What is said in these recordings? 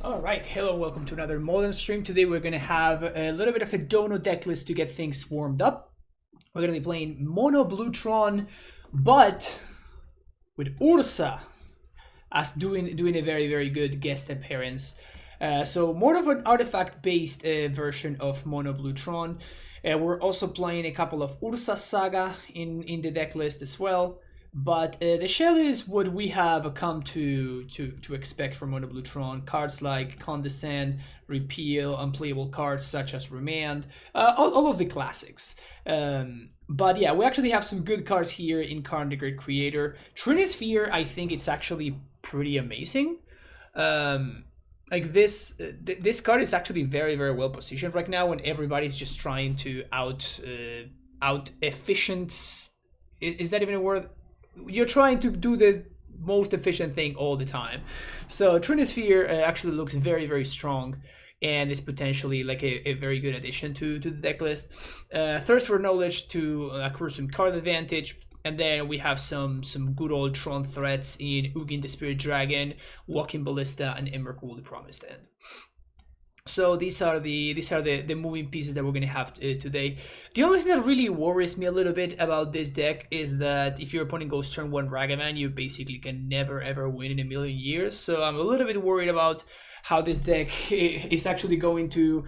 Alright, hello, welcome to another Modern stream. Today we're going to have a little bit of a dono deck list to get things warmed up. We're going to be playing Mono Bluetron, but with Ursa as doing a very good guest appearance. So more of an artifact-based version of Mono Bluetron. We're also playing a couple of Ursa Saga in the deck list as well. But the shell is what we have come to expect from Mono Bluetron. Cards like Condescend, Repeal, unplayable cards such as Remand, all of the classics. But yeah, we actually have some good cards here in Karn the Great Creator. Trinisphere, I think it's actually pretty amazing. Like this card is actually very well positioned right now when everybody's just trying to out efficient. Is that even a word? You're trying to do the most efficient thing all the time. So Trinisphere actually looks very strong and is potentially like a very good addition to the deck list. Thirst for Knowledge to accrue some card advantage. And then we have some good old Tron threats in Ugin the Spirit Dragon, Walking Ballista, and Emrakul the Promised End. So these are the moving pieces that we're gonna have today. The only thing that really worries me a little bit about this deck is that if your opponent goes turn 1 Ragavan, you basically can never ever win in a million years. So I'm a little bit worried about how this deck is actually going to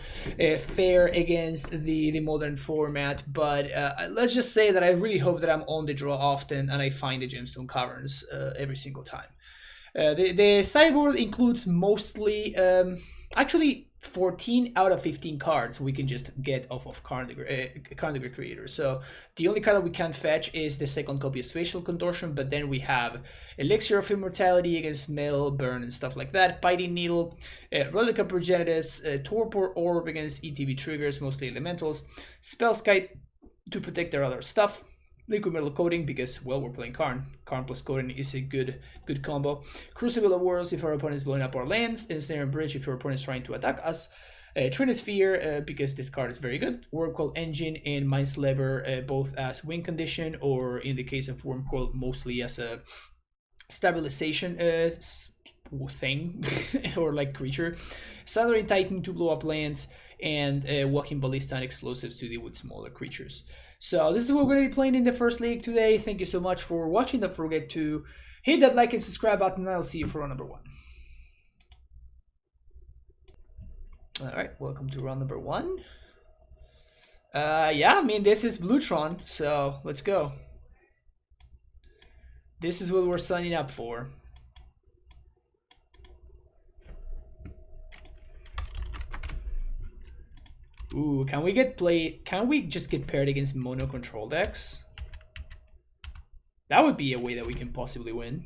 fare against the modern format. But let's just say that I really hope that I'm on the draw often and I find the Gemstone Caverns every single time. The sideboard includes mostly actually 14 out of 15 cards we can just get off of Karn the Great Creator. So the only card that we can't fetch is the second copy of Spatial Contortion, but then we have Elixir of Immortality against Mail, Burn, and stuff like that, Biting Needle, Relic of Progenitus, Torpor Orb against ETB triggers, mostly elementals, Spellskite to protect their other stuff, Liquid Metal Coating because, well, we're playing Karn. Karn plus Coating is a good combo. Crucible of Worlds if our opponent is blowing up our lands. Ensnare and Bridge if your opponent is trying to attack us. Trinisphere because this card is very good. Wormcoil Engine and Mindslaver both as win condition, or in the case of Wormcoil mostly as a stabilization thing or like creature. Sundering Titan to blow up lands, and Walking Ballista and Explosives to deal with smaller creatures. So this is what we're going to be playing in the first league today. Thank you so much for watching. Don't forget to hit that like and subscribe button, and I'll see you for round number 1. Alright, welcome to round number 1. Yeah, I mean, this is Bluetron, so let's go. This is what we're signing up for. Ooh, can we just get paired against mono control decks? That would be a way that we can possibly win.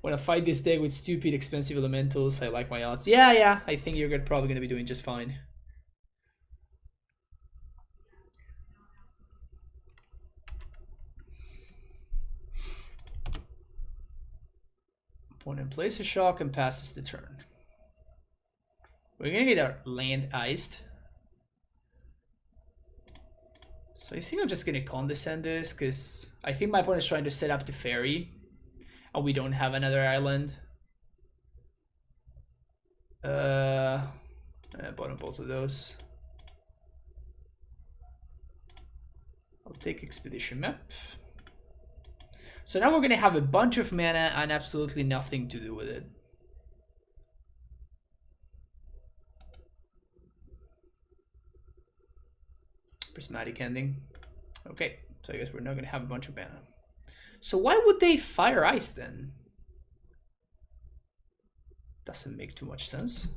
When I fight this deck with stupid expensive elementals, I like my odds. Yeah, I think you're probably gonna be doing just fine. Opponent plays a shock and passes the turn. We're gonna get our land iced. So I think I'm just gonna condescend this because I think my opponent is trying to set up the ferry and we don't have another island. Bottom both of those. I'll take Expedition Map. So now we're gonna have a bunch of mana and absolutely nothing to do with it. Prismatic Ending. Okay, so I guess we're not gonna have a bunch of mana. So why would they Fire Ice then? Doesn't make too much sense.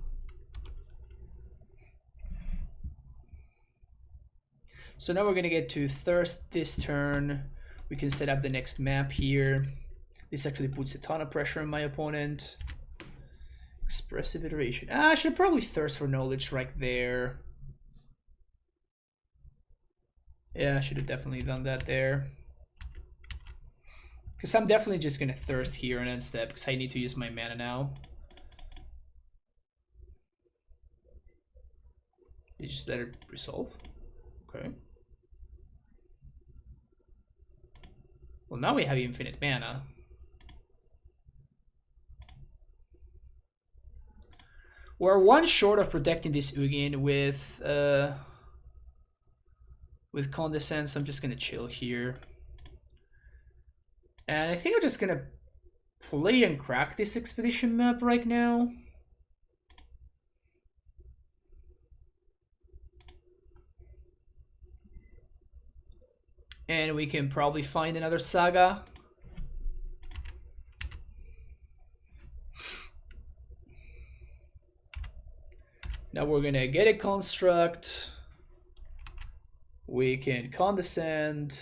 So now we're gonna get to Thirst this turn. We can set up the next map here. This actually puts a ton of pressure on my opponent. Expressive Iteration. I should probably Thirst for Knowledge right there. Yeah, I should have definitely done that there. Because I'm definitely just going to Thirst here and end step because I need to use my mana now. You just let it resolve. Okay. Well, now we have infinite mana. We're one short of protecting this Ugin with Condescend, so I'm just gonna chill here. And I think I'm just gonna play and crack this expedition map right now. And we can probably find another Saga. Now we're gonna get a construct. We can Condescend.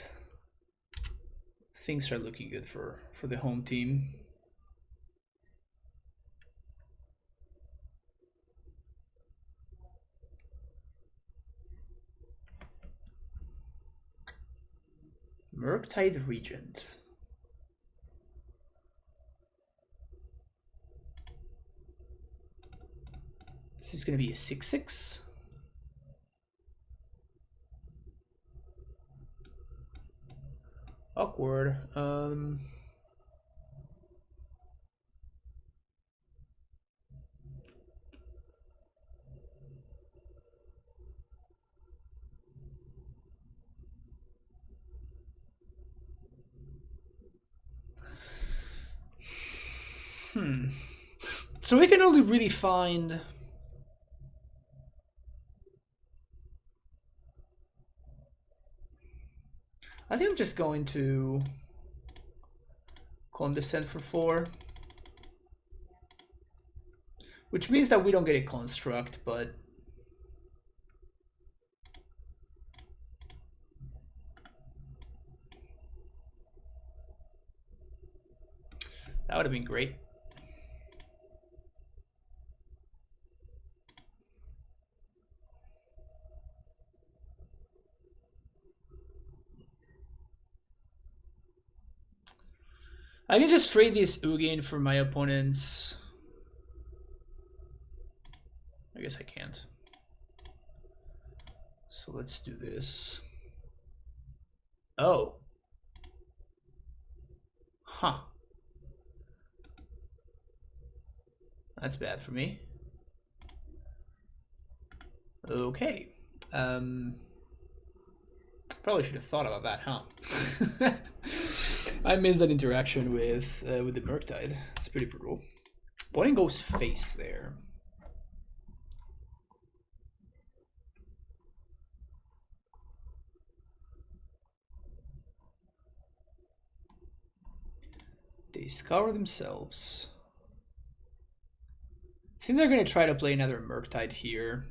Things are looking good for the home team. Murktide Regent. This is going to be a 6/6. Awkward. So we can only really find... I think I'm just going to Condescend for 4. Which means that we don't get a construct, but... that would have been great. I can just trade this Ugin for my opponents. I guess I can't. So let's do this. Oh. Huh. That's bad for me. Okay. Probably should have thought about that, huh? I missed that interaction with the Murktide. It's pretty brutal. Boarding goes face there. They scour themselves. I think they're gonna try to play another Murktide here.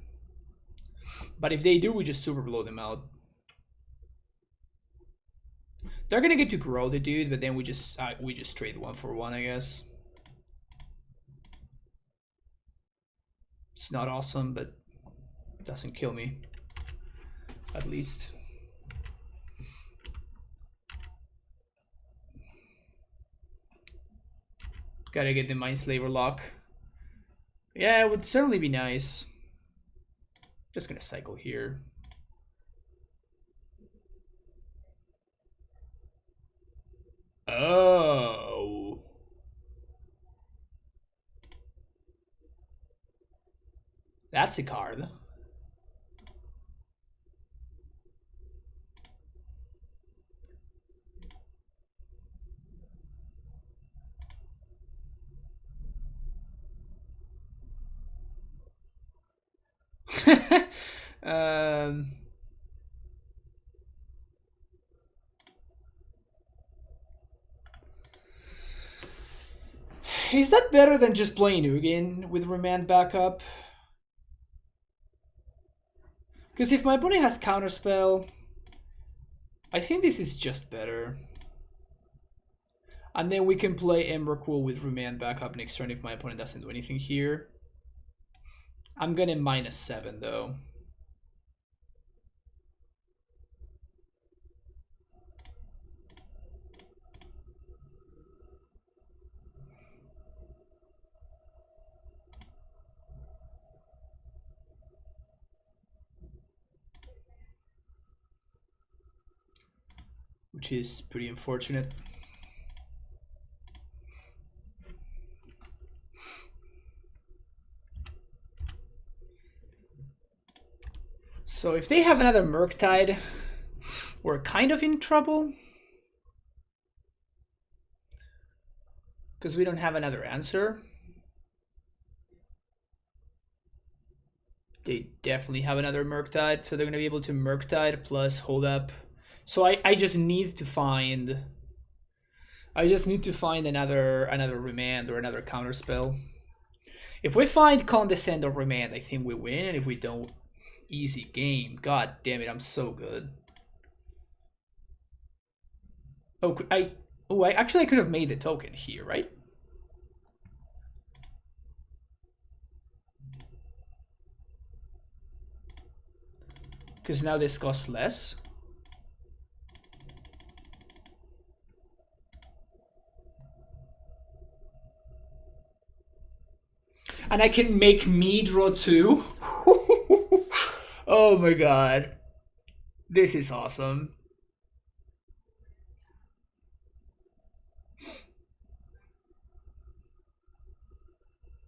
But if they do, we just super blow them out. They're gonna get to grow the dude, but then we just trade 1 for 1, I guess. It's not awesome, but it doesn't kill me. At least. Gotta get the Mindslaver lock. Yeah, it would certainly be nice. Just gonna cycle here. Oh. That's a card. Is that better than just playing Ugin with Remand backup? Because if my opponent has Counterspell, I think this is just better. And then we can play Emrakul with Remand backup next turn if my opponent doesn't do anything here. I'm gonna -7 though. Which is pretty unfortunate. So if they have another Murktide, we're kind of in trouble. Because we don't have another answer. They definitely have another Murktide, so they're going to be able to Murktide plus hold up. So I just need to find... I just need to find another Remand or another counterspell. If we find Condescend or Remand, I think we win, and if we don't, easy game. God damn it, I'm so good. Oh, I actually could have made the token here, right? Because now this costs less. And I can make me draw 2. Oh my god. This is awesome.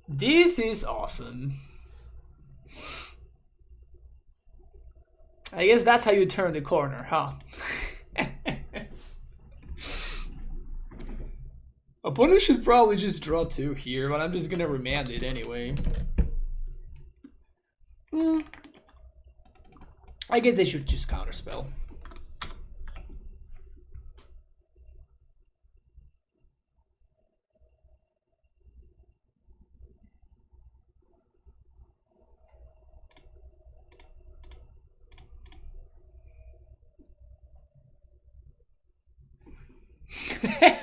This is awesome. I guess that's how you turn the corner, huh? Opponent should probably just draw 2 here, but I'm just gonna remand it anyway. I guess they should just counterspell.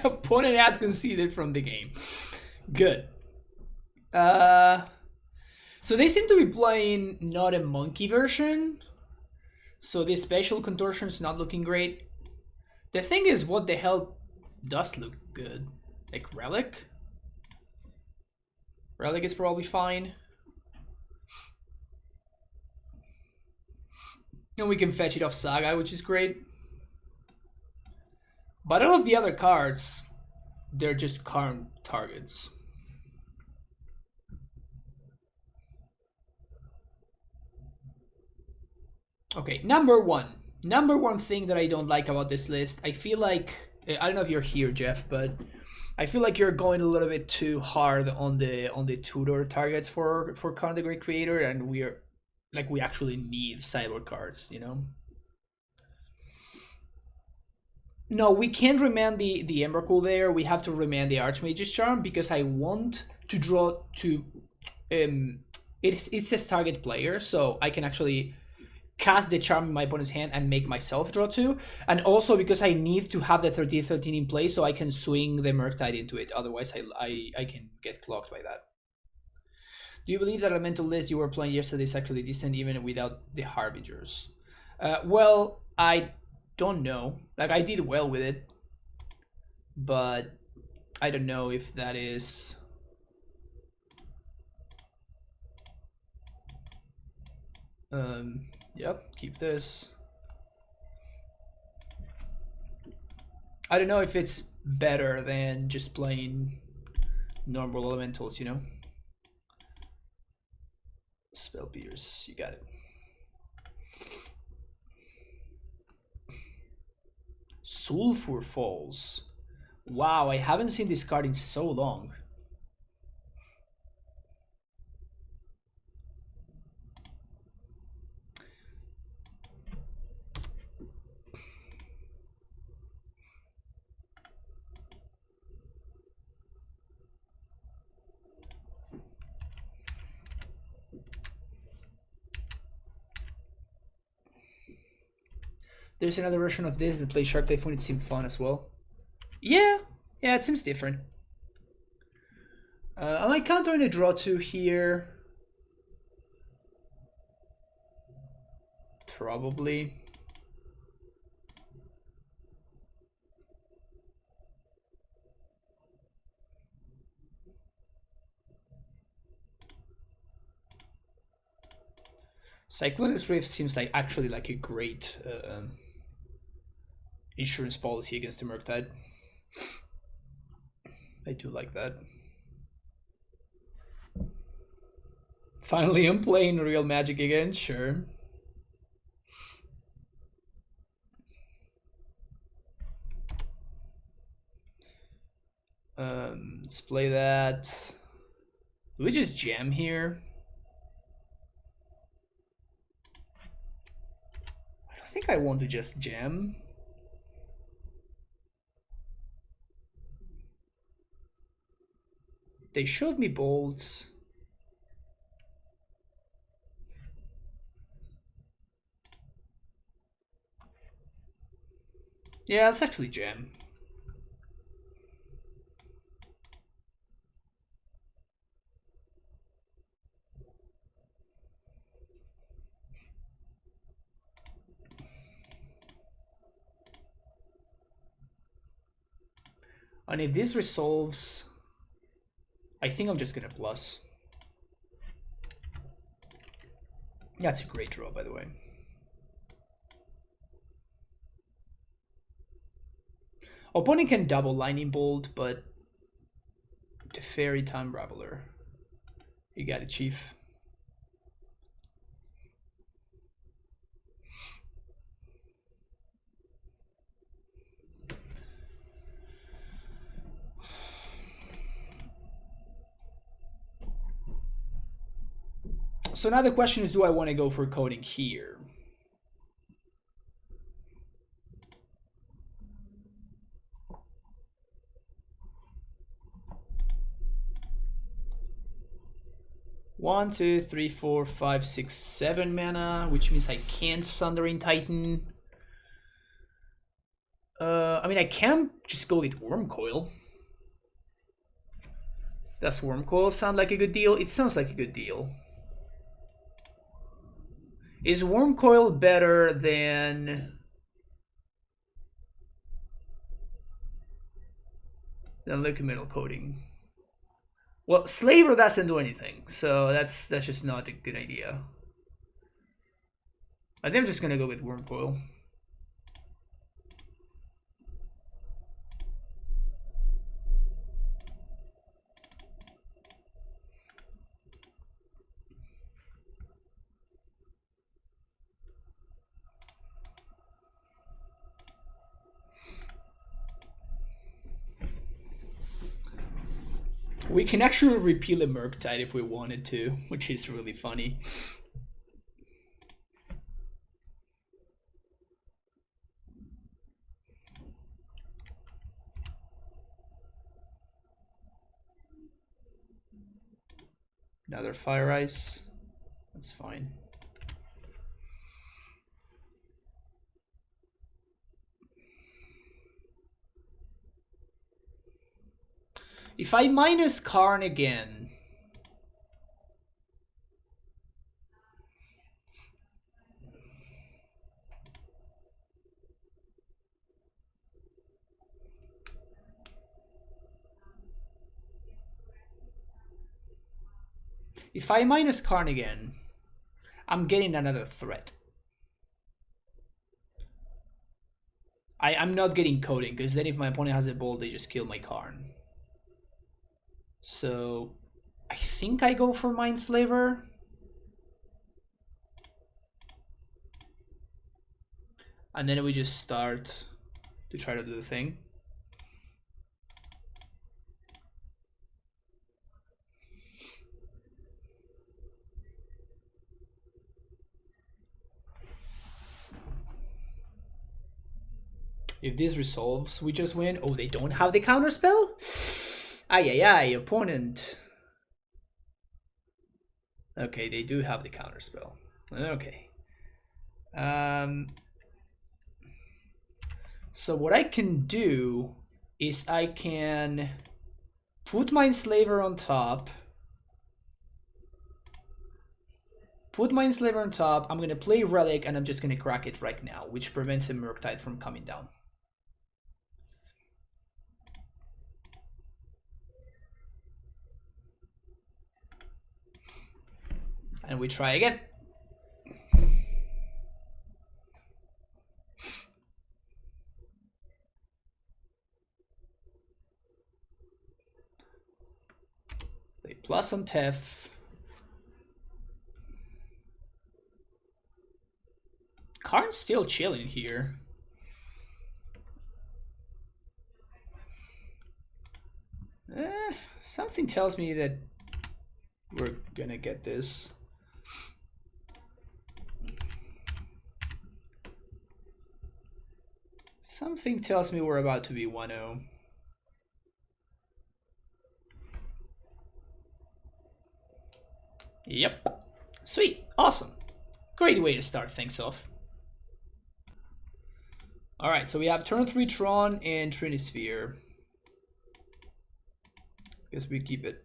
Opponent has conceded from the game. Good. So they seem to be playing not a monkey version. So this spatial contortion is not looking great. The thing is, what the hell does look good? Like Relic? Relic is probably fine. And we can fetch it off Saga, which is great. But all of the other cards, they're just current targets. Okay, number one. Number one thing that I don't like about this list, I feel like, I don't know if you're here, Jeff, but I feel like you're going a little bit too hard on the tutor targets for Con the Great Creator, and we actually need sideboard cards, you know? No, we can't remand the Embercool there. We have to remand the Archmage's Charm because I want to draw to... it says target player, so I can actually cast the Charm in my opponent's hand and make myself draw 2. And also because I need to have the 13-13 in play so I can swing the Murktide into it. Otherwise, I can get clocked by that. Do you believe that elemental list you were playing yesterday is actually decent even without the Harbingers? Well, I don't know. Like, I did well with it, but I don't know if that is... Yep, keep this. I don't know if it's better than just playing normal elementals, you know? Spell Pierce, you got it. Sulfur Falls. Wow, I haven't seen this card in so long. There's another version of this that plays Shark Typhoon. It seemed fun as well. Yeah, it seems different. Am I countering a draw 2 here? Probably. Cyclonus Rift seems like actually like a great insurance policy against the Murktide. I do like that. Finally, I'm playing real Magic again, sure. Let's play that. Do we just jam here? I don't think I want to just jam. They showed me bolts. Yeah, it's actually jam. And if this resolves, I think I'm just gonna plus. That's a great draw, by the way. Opponent can double Lightning Bolt, but the Fairy Time Raveler. You got it, Chief. So now the question is, do I want to go for coding here? One, two, three, four, five, six, 7 mana, which means I can't Sundering Titan. I mean, I can just go with Wormcoil. Does Wormcoil sound like a good deal? It sounds like a good deal. Is Wormcoil better than liquid metal coating? Well, Slaver doesn't do anything, so that's just not a good idea. I think I'm just gonna go with Wormcoil. We can actually repeal a Murktide if we wanted to, which is really funny. Another Fire Ice. That's fine. If I minus Karn again, I'm getting another threat. I'm not getting coding, because then if my opponent has a bolt, they just kill my Karn. So I think I go for Mindslaver. And then we just start to try to do the thing. If this resolves, we just win. Oh, they don't have the counterspell? Ay, ay, ay, opponent. Okay, they do have the counterspell. Okay. So what I can do is I can put Mindslaver on top. I'm going to play Relic, and I'm just going to crack it right now, which prevents a Murktide from coming down. And we try again. They plus on Tef. Karn's still chilling here. Something tells me that we're gonna get this. Something tells me we're about to be 1-0. Yep. Sweet. Awesome. Great way to start things off. Alright, so we have turn 3 Tron and Trinisphere. Guess we keep it.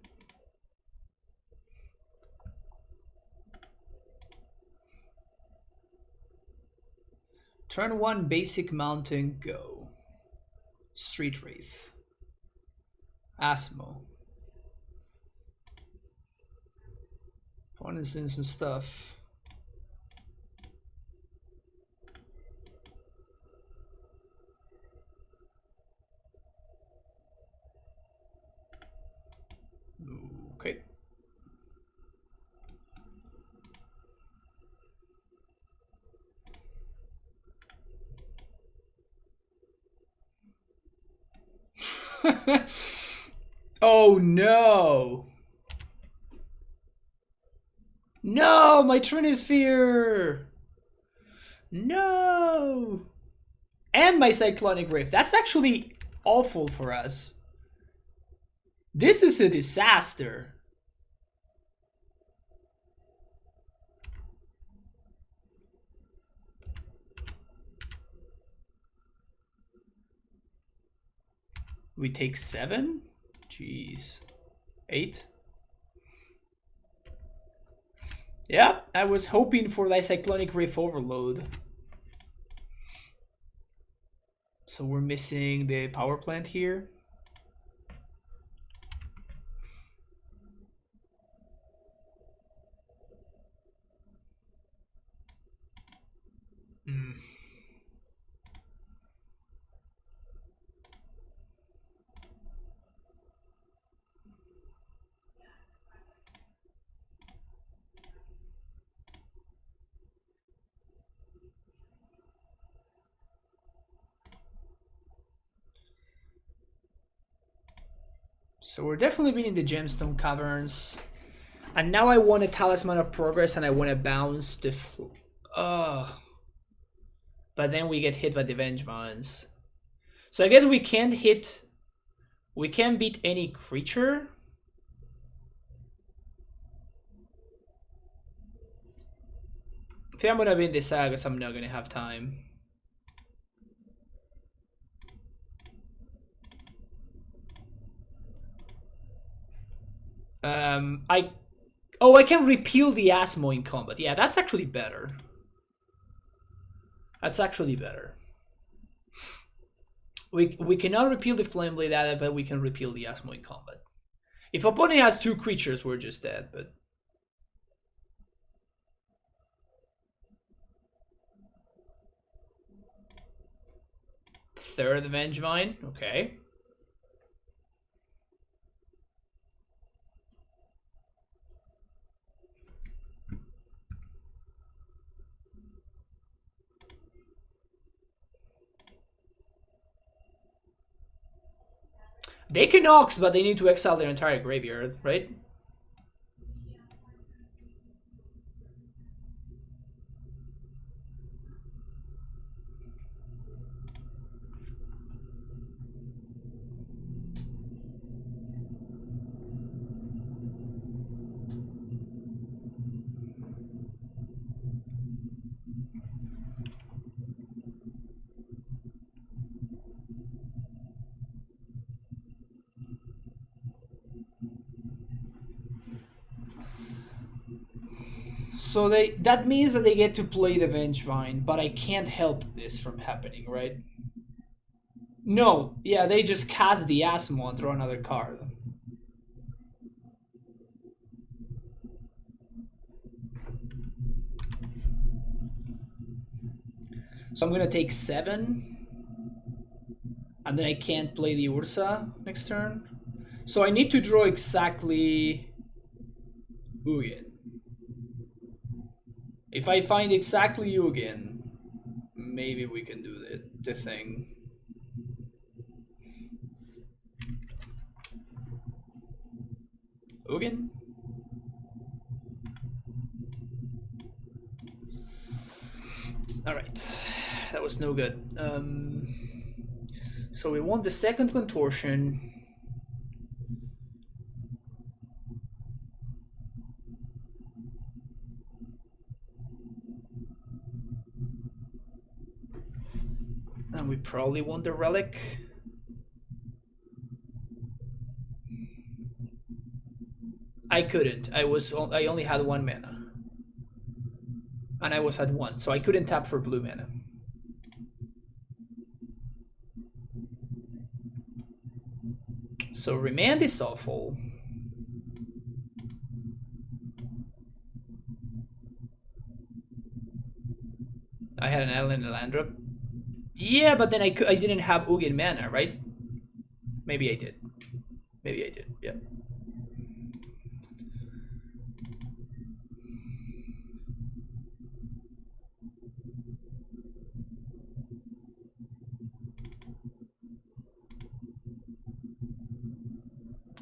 Turn 1 basic mountain, go. Street Wraith. Asmo. Opponent's doing some stuff. Okay. Oh no! No, my Trinisphere! No! And my Cyclonic Rift. That's actually awful for us. This is a disaster. We take 7? Jeez. 8? Yep, I was hoping for that Cyclonic Rift Overload. So we're missing the power plant here. So we're definitely being in the Gemstone Caverns. And now I want a Talisman of Progress and I want to bounce the... But then we get hit by the Vengevines. So I guess we can't hit... We can't beat any creature. I think I'm going to win this saga because I'm not going to have time. I can repeal the Asmo in combat. Yeah, that's actually better. That's actually better. We cannot repeal the Flameblade Adder, but we can repeal the Asmo in combat. If opponent has 2 creatures, we're just dead, but... Third Vengevine, okay. They can Ox, but they need to exile their entire graveyard, right? So that means that they get to play the Vengevine, but I can't help this from happening, right? No, yeah, they just cast the Asmo and throw another card. So I'm gonna take 7. And then I can't play the Ursa next turn. So I need to draw exactly Ugin. If I find exactly Ugin, maybe we can do the thing. Ugin? Alright, that was no good. So we want the second contortion. And we probably want the relic. I couldn't. I only had 1 mana. And I was at 1, so I couldn't tap for blue mana. So Remand is awful. I had an island and a land drop. Yeah, but then I didn't have Ugin mana, right? Maybe I did. Maybe I did, yeah.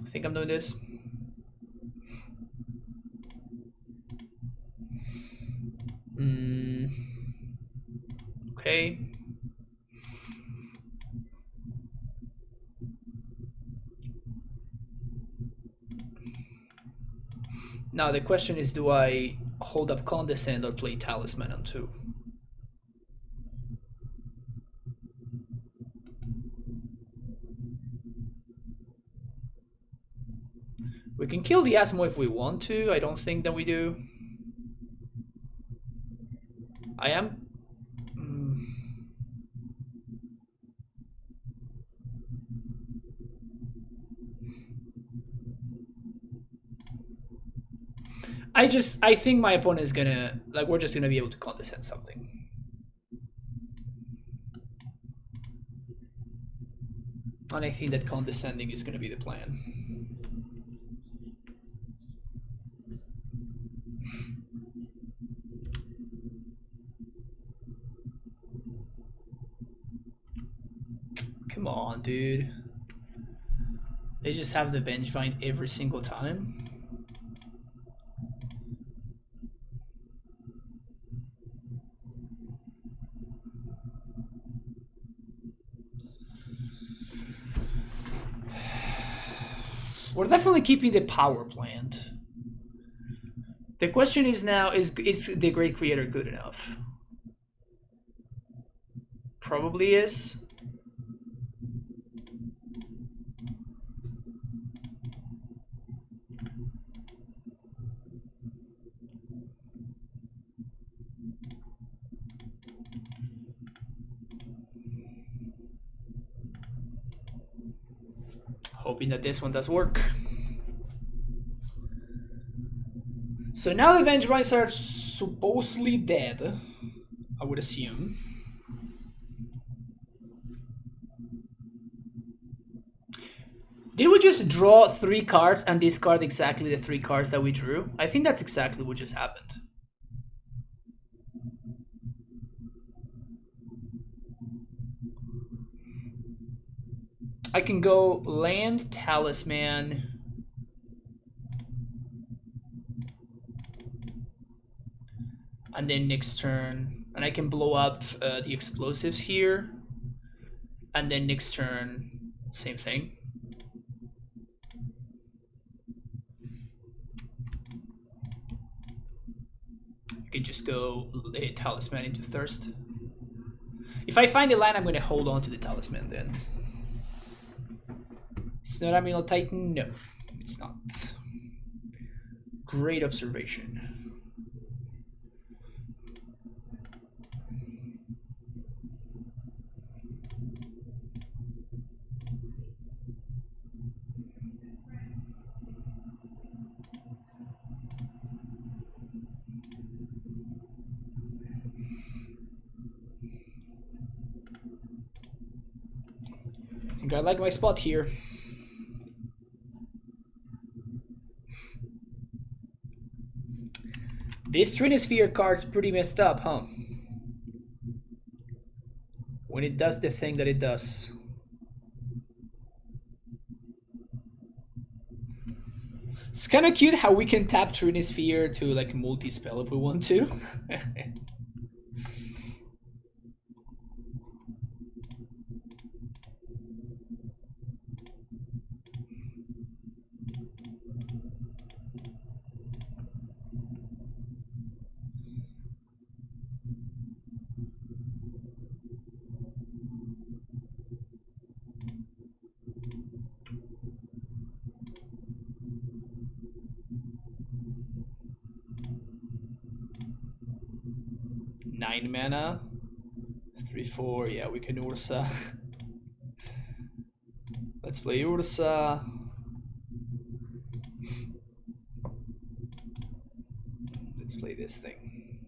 I think I'm doing this. Okay. Now the question is, do I hold up Condescend or play Talisman on 2? We can kill the Asmo if we want to. I don't think that we do. I am... I think my opponent is gonna, like, we're just gonna be able to Condescend something. And I think that Condescending is gonna be the plan. Come on, dude. They just have the Vengevine every single time. We're definitely keeping the power plant. The question is now, is the Great Creator good enough? Probably is. Hoping that this one does work. So now the Vengevines are supposedly dead, I would assume. Did we just draw 3 cards and discard exactly the 3 cards that we drew? I think that's exactly what just happened. I can go land, Talisman, and then next turn, and I can blow up the explosives here, and then next turn, same thing. You can just go Talisman into Thirst. If I find the line, I'm going to hold on to the Talisman then. It's not Admiral Titan? No, it's not. Great observation. I think I like my spot here. This Trinisphere card's pretty messed up, huh? When it does the thing that it does. It's kind of cute how we can tap Trinisphere to like multi-spell if we want to. Nine mana, 3/4. Yeah, we can Ursa. Let's play Ursa. Let's play this thing.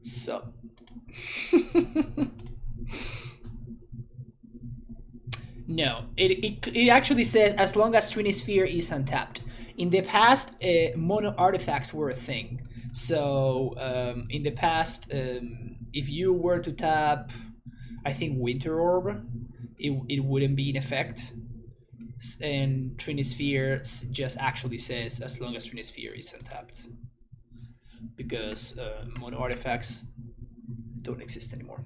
So. No, it actually says as long as Trinisphere is untapped. In the past, mono artifacts were a thing. So in the past, if you were to tap, I think Winter Orb, it wouldn't be in effect. And Trinisphere just actually says as long as Trinisphere is untapped. Because mono artifacts don't exist anymore.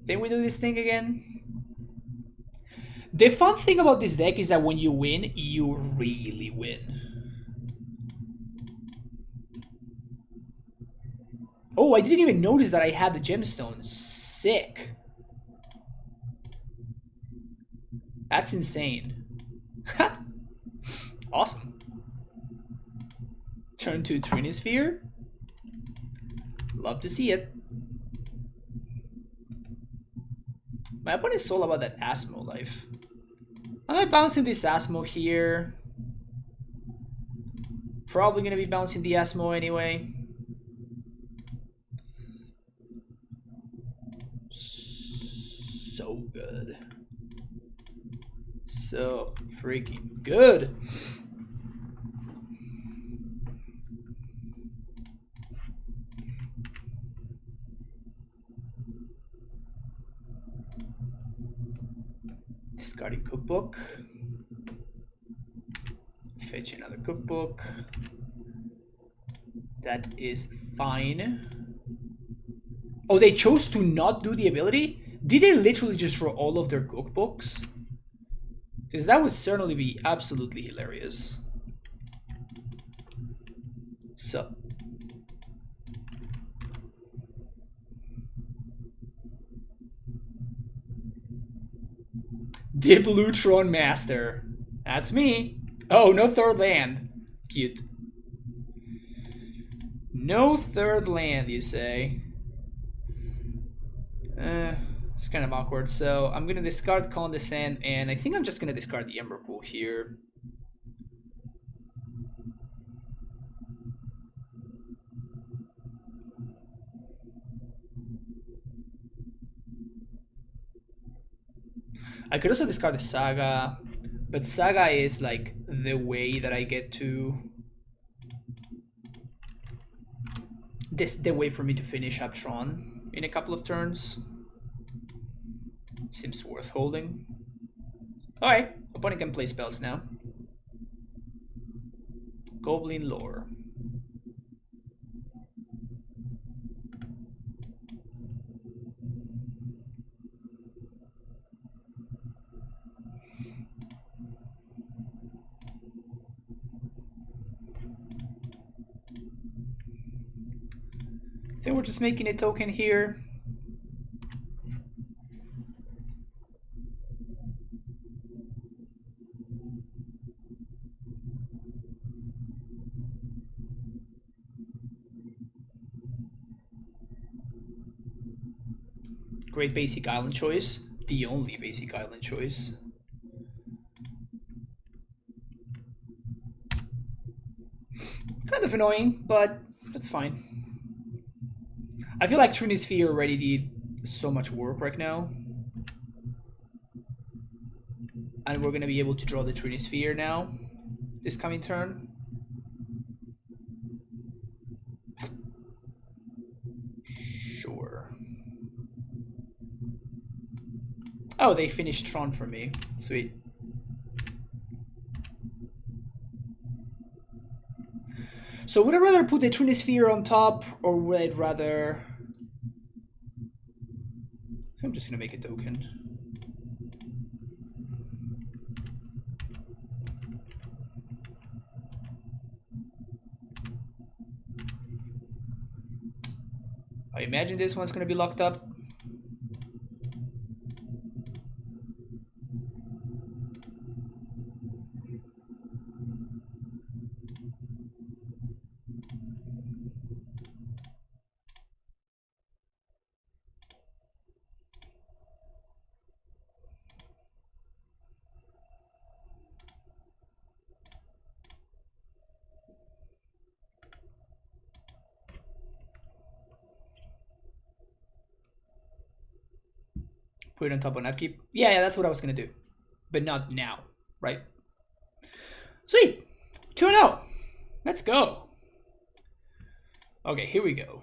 Then we do this thing again. The fun thing about this deck is that when you win, you really win. Oh, I didn't even notice that I had the gemstone. Sick. That's insane. Awesome. Turn to Trinisphere. Love to see it. My opponent is all about that Asmo life. I'm not bouncing this Asmo here. Probably gonna be bouncing the Asmo anyway. So good. So freaking good. Discarding cookbook. Fetch another cookbook. That is fine. Oh, they chose to not do the ability? Did they literally just draw all of their cookbooks? Because that would certainly be absolutely hilarious. So. The Bluetron Master. That's me. Oh, no third land. Cute. No third land, you say? It's kind of awkward. So I'm gonna discard Condescend, and I think I'm just gonna discard the Emberpool here. I could also discard the Saga, but Saga is like the way that I get to the way for me to finish up Tron in a couple of turns. Seems worth holding. Alright, opponent can play spells now. Goblin Lore. I think we're just making a token here. Great basic island choice. The only basic island choice. Kind of annoying, but that's fine. I feel like Trinisphere already did so much work right now. And we're going to be able to draw the Trinisphere now, this coming turn. Sure. Oh, they finished Tron for me. Sweet. So would I rather put the Trinisphere on top, or would I rather... I'm just gonna make a token. I imagine this one's gonna be locked up. Put it on top of an upkeep. Yeah, that's what I was gonna do, but not now, right? Sweet, 2-0. Let's go. Okay, here we go.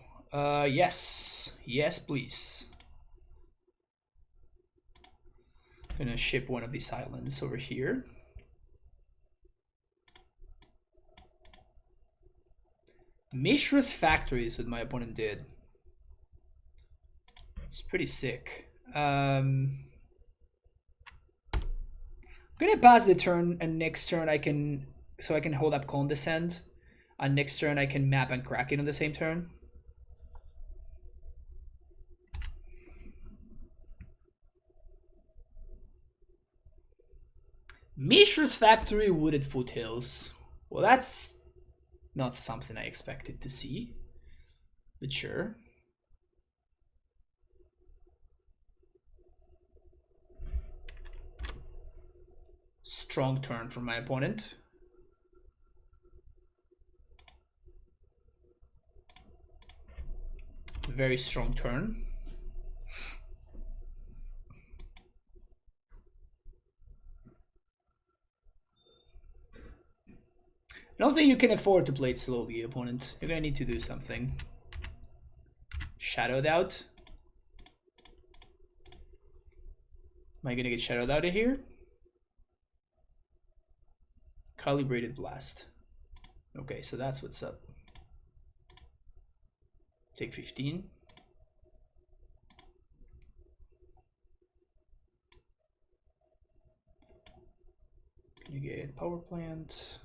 Yes, please. I'm gonna ship one of these islands over here. Mishra's Factory is what my opponent did. It's pretty sick. I'm gonna pass the turn, and next turn I can hold up Condescend, and next turn I can map and crack it on the same turn. Mishra's Factory, Wooded Foothills. Well, that's not something I expected to see, but sure. Strong turn from my opponent. Very strong turn. I don't think you can afford to play it slowly, opponent. You're gonna need to do something. Shadowed out. Am I gonna get shadowed out of here? Calibrated Blast. Okay, so that's what's up. Take 15. Can you get power plant?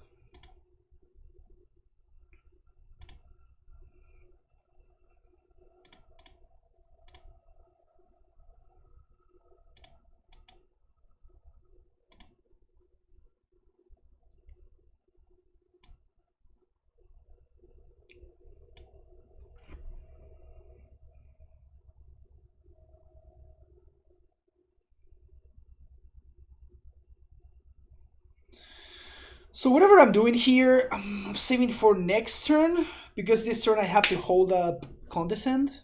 So whatever I'm doing here, I'm saving for next turn, because this turn I have to hold up Condescend.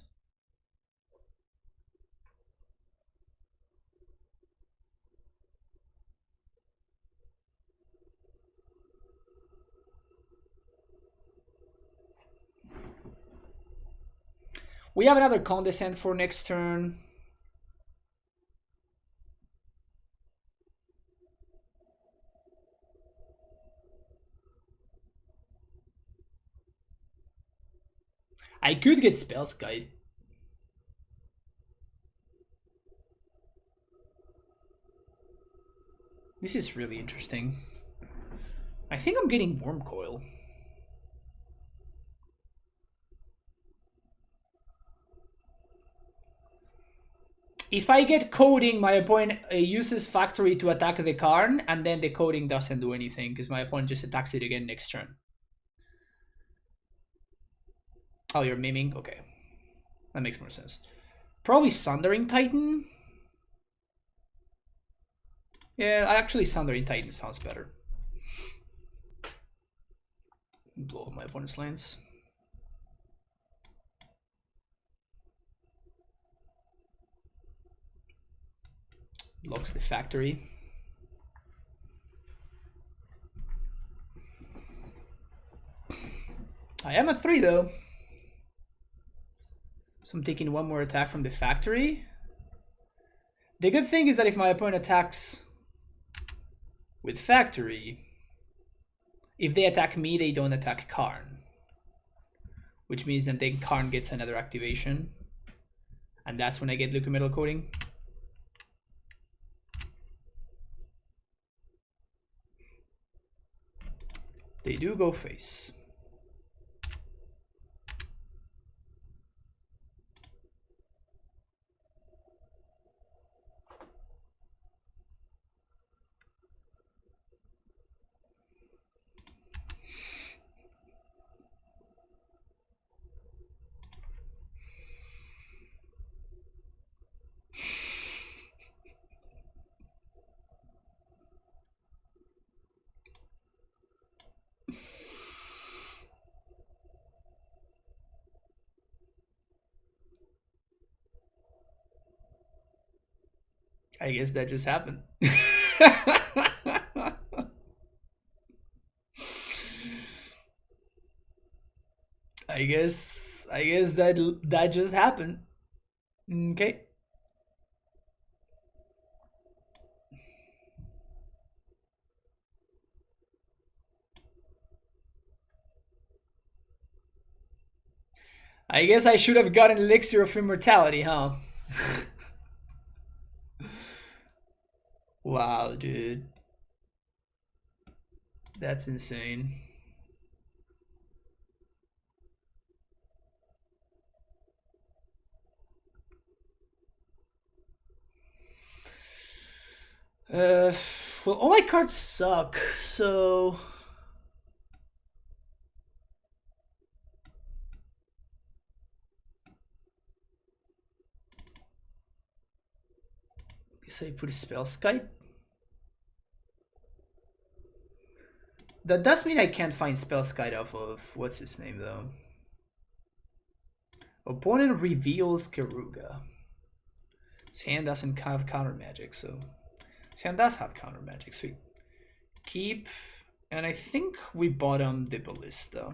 We have another Condescend for next turn. I could get Spells Guide. This is really interesting. I think I'm getting Worm Coil. If I get Coding, my opponent uses Factory to attack the Karn, and then the Coding doesn't do anything because my opponent just attacks it again next turn. Oh, you're miming? Okay. That makes more sense. Probably Sundering Titan. Yeah, actually Sundering Titan sounds better. Blow up my opponent's lands. Locks the Factory. I am at 3 though. So I'm taking one more attack from the Factory. The good thing is that if my opponent attacks with Factory, if they attack me, they don't attack Karn. Which means that then Karn gets another activation. And that's when I get liquid metal coating. They do go face. I guess that just happened. I guess that just happened. Okay. I guess I should have gotten Elixir of Immortality, huh? Wow, dude. That's insane. Well, all my cards suck, so... guess I put a spell Skype. That does mean I can't find spell Skype off of what's his name though. Opponent reveals Keruga. His hand doesn't have counter magic, so his hand does have counter magic. So we keep, and I think we bottom the ballista.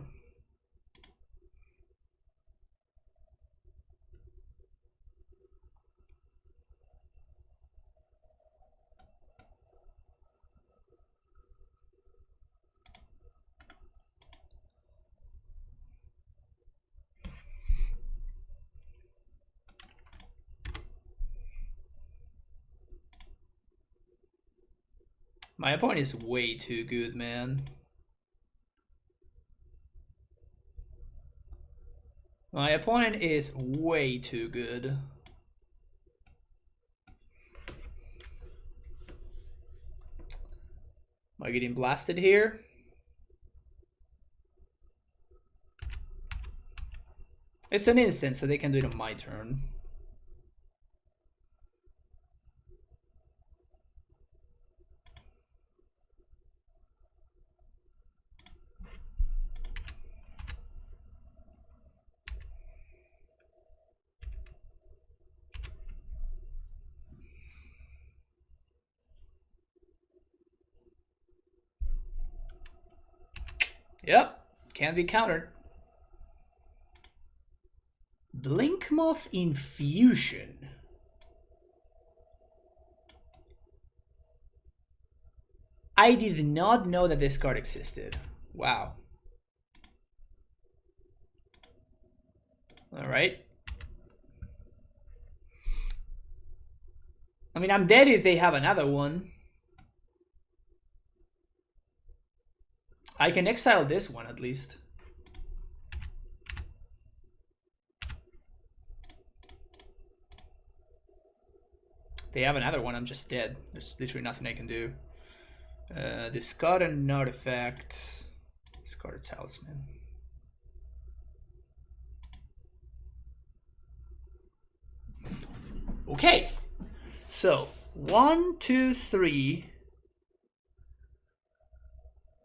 My opponent is way too good, man. My opponent is way too good. Am I getting blasted here? It's an instant, so they can do it on my turn. Yep, can't be countered. Blinkmoth Infusion. I did not know that this card existed. Wow. All right. I mean, I'm dead if they have another one. I can exile this one at least. They have another one, I'm just dead. There's literally nothing I can do. Discard an artifact. Discard a talisman. Okay. So, 1, 2, 3.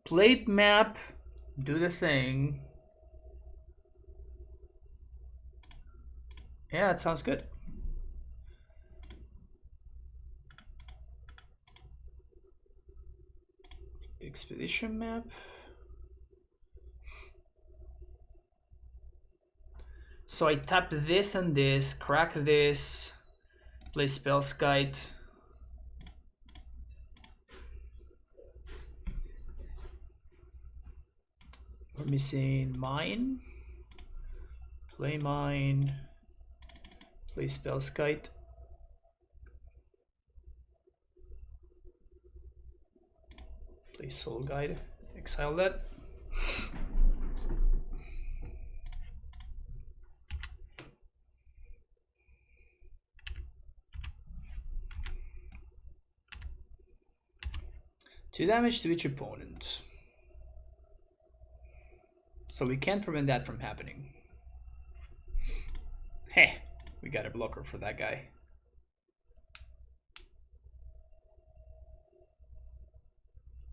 Plate map. Do the thing. Yeah, that sounds good. Expedition map. So I tap this and this, crack this, Play Spellskite. We're missing Mine. Play Mine. Play Spellskite. Play Soul Guide. Exile that. Two damage to each opponent. So we can't prevent that from happening. Heh, we got a blocker for that guy.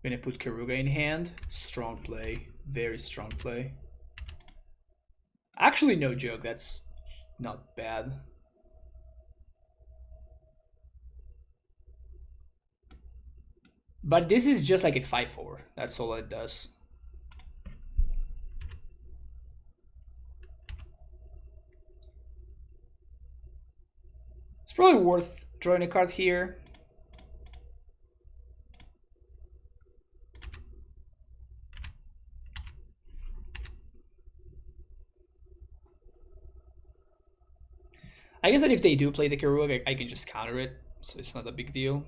Gonna put Keruga in hand. Strong play, very strong play. Actually, no joke, that's not bad. But this is just like a 5-4. That's all it does. It's probably worth drawing a card here. I guess that if they do play the Keruga, I can just counter it, so it's not a big deal.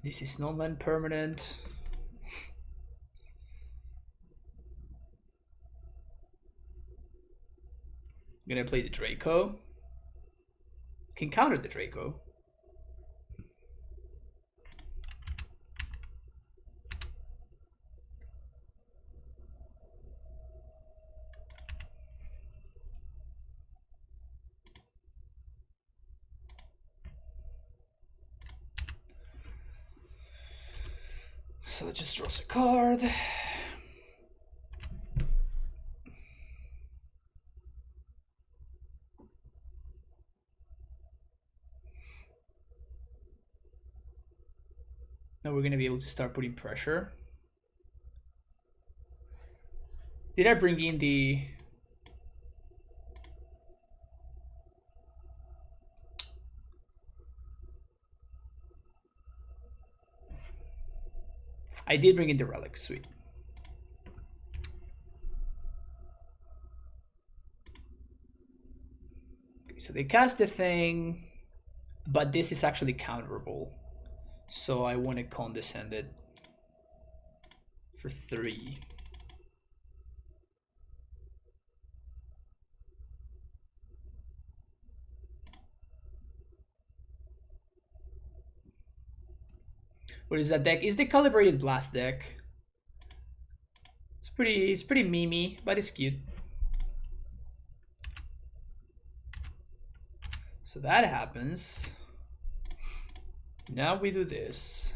This is non-land permanent. I'm gonna play the Draco. Can counter the Draco. So that just draws a card. Now we're gonna be able to start putting pressure. Did I bring in the... I did bring in the relic, sweet. Okay, so they cast the thing, but this is actually counterable. So I want to condescend it for 3. What is that deck? Is the Calibrated Blast deck. It's pretty memey, but it's cute. So that happens. Now we do this.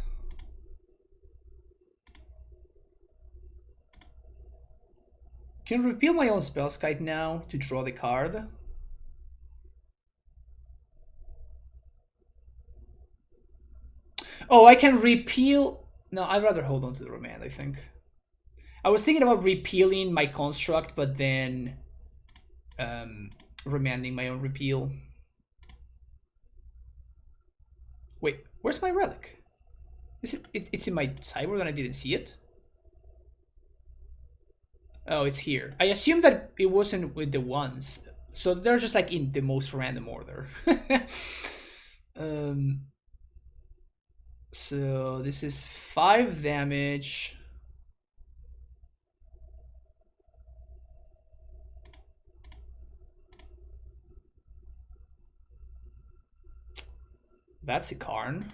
Can repeal my own Spellskite now to draw the card. Oh, I can repeal. No, I'd rather hold on to the Remand, I think. I was thinking about repealing my construct, but then remanding my own repeal. Wait, where's my relic? Is it's in my sideboard and I didn't see it? Oh, it's here. I assumed that it wasn't with the ones. So they're just like in the most random order. So this is 5 damage. That's a Karn.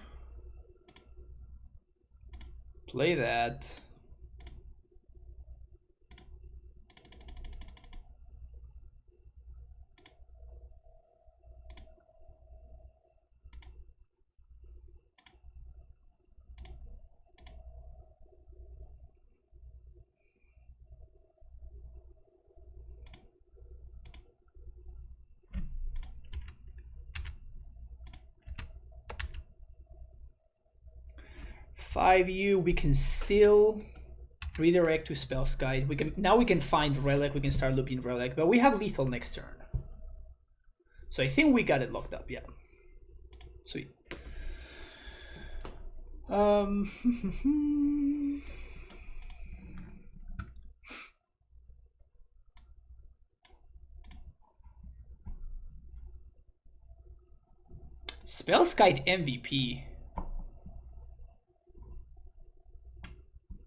Play that. 5U. We can still redirect to Spellskite. We can find Relic. We can start looping Relic, but we have lethal next turn. So I think we got it locked up. Yeah. Sweet. Spellskite MVP.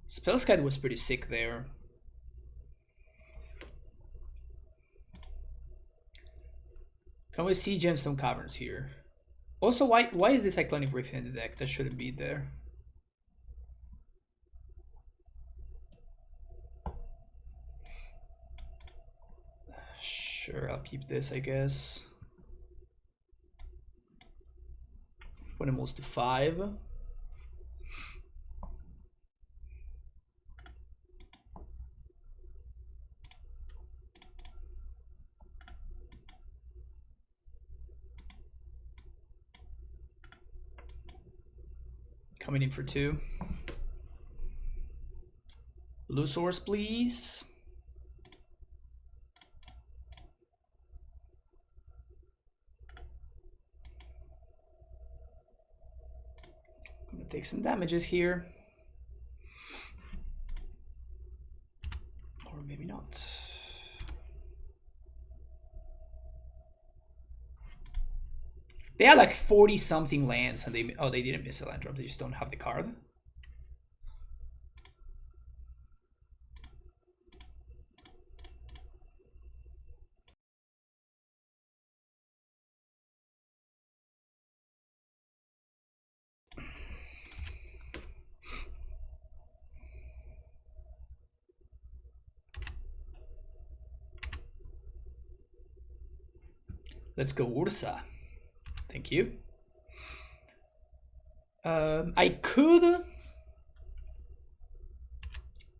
Spellskite was pretty sick there. Can we see Gemstone Caverns here? Also, why is the Cyclonic Griffin in the deck? That shouldn't be there. Sure, I'll keep this, I guess. Put him most to 5. Coming in for 2. Blue source, please. Gonna take some damages here. Or maybe not. They had like 40 something lands and they didn't miss a land drop, they just don't have the card. Let's go Ursa. Thank you. I could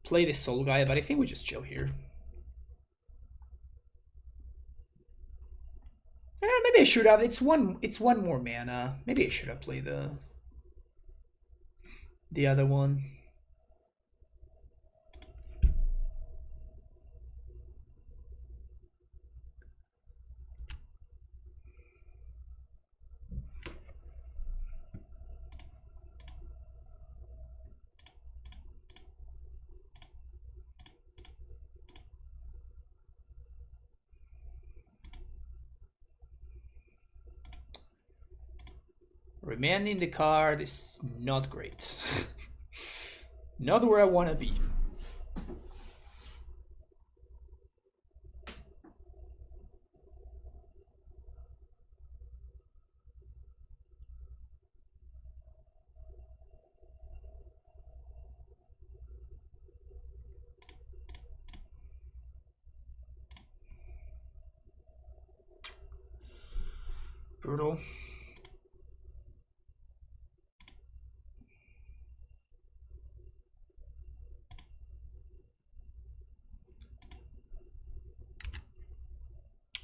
play the Soul Guy, but I think we just chill here. Maybe I should have. It's one more mana. Maybe I should have played the other one. Remanding the card is not great. Not where I want to be. Brutal.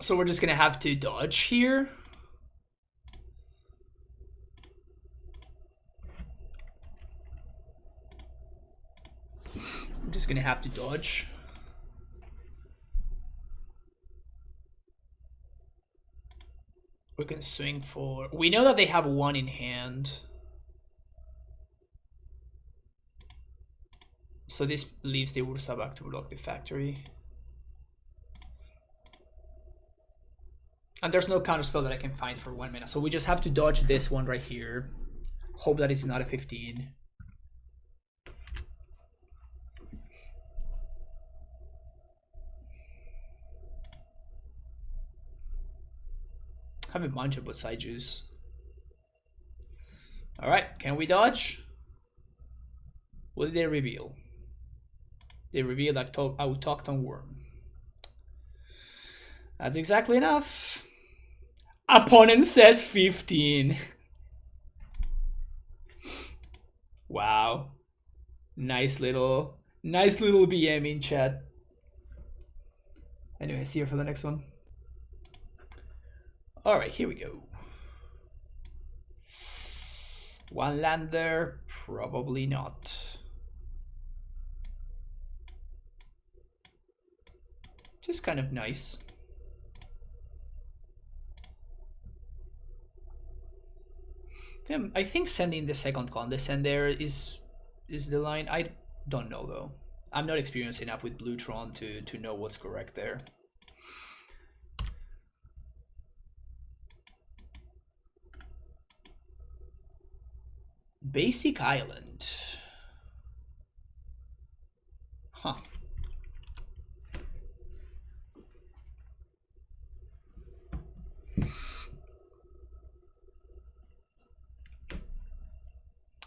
So we're just gonna have to dodge here. I'm just gonna have to dodge. We can swing for... We know that they have 1 in hand. So this leaves the Ursa back to block the factory. And there's no counterspell that I can find for 1 mana. So we just have to dodge this one right here. Hope that it's not a 15. I have a bunch of side juice. Alright, can we dodge? What did they reveal? They revealed Autochthon Worm. That's exactly enough. Opponent says 15. Wow. Nice little BM in chat. Anyway, see you for the next one. Alright, here we go. One lander? Probably not. Just kind of nice. I think sending the second condescender is the line. I don't know though. I'm not experienced enough with Bluetron to know what's correct there. Basic Island. Huh.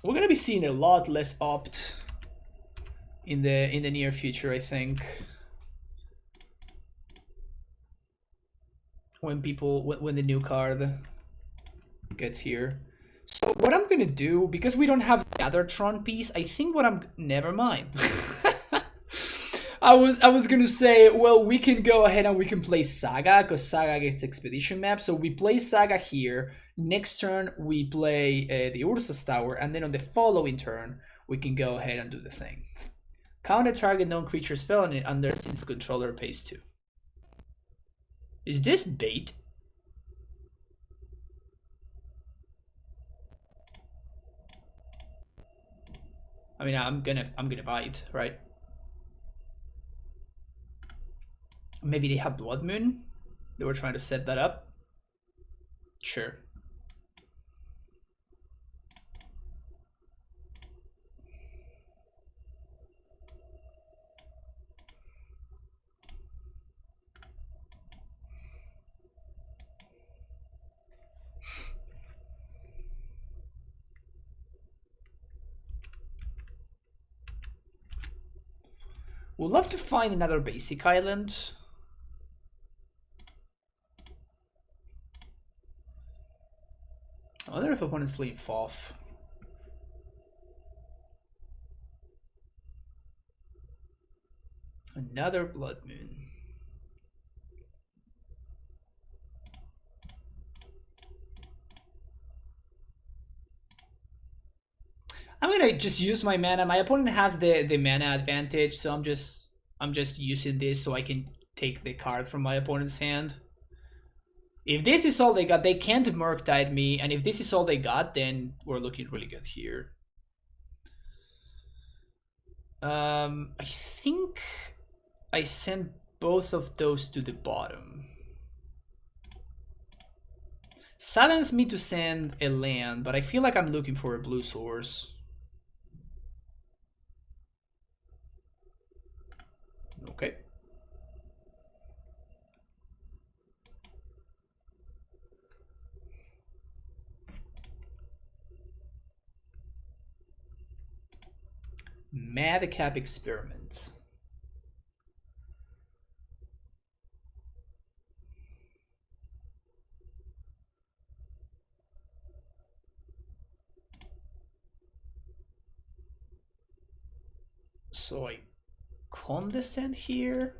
We're gonna be seeing a lot less opt in the near future, I think. When the new card gets here. So what I'm gonna do, because we don't have the other Tron piece, I think never mind. I was gonna say, well, we can go ahead and we can play Saga, because Saga gets expedition map. So we play Saga here. Next turn we play the Ursa's Tower, and then on the following turn we can go ahead and do the thing. Count a target non-creature spell under since controller pays 2. Is this bait? I mean, I'm gonna buy it, right? Maybe they have Blood Moon. They were trying to set that up. Sure. Would love to find another basic island. I wonder if opponent's playing FOF. Another Blood Moon. I'm gonna just use my mana. My opponent has the mana advantage, so I'm just using this so I can take the card from my opponent's hand. If this is all they got, they can't Murktide me, and if this is all they got, then we're looking really good here. I think I sent both of those to the bottom. Silence me to send a land, but I feel like I'm looking for a blue source. Okay. Madcap Experiment. So I condescend here.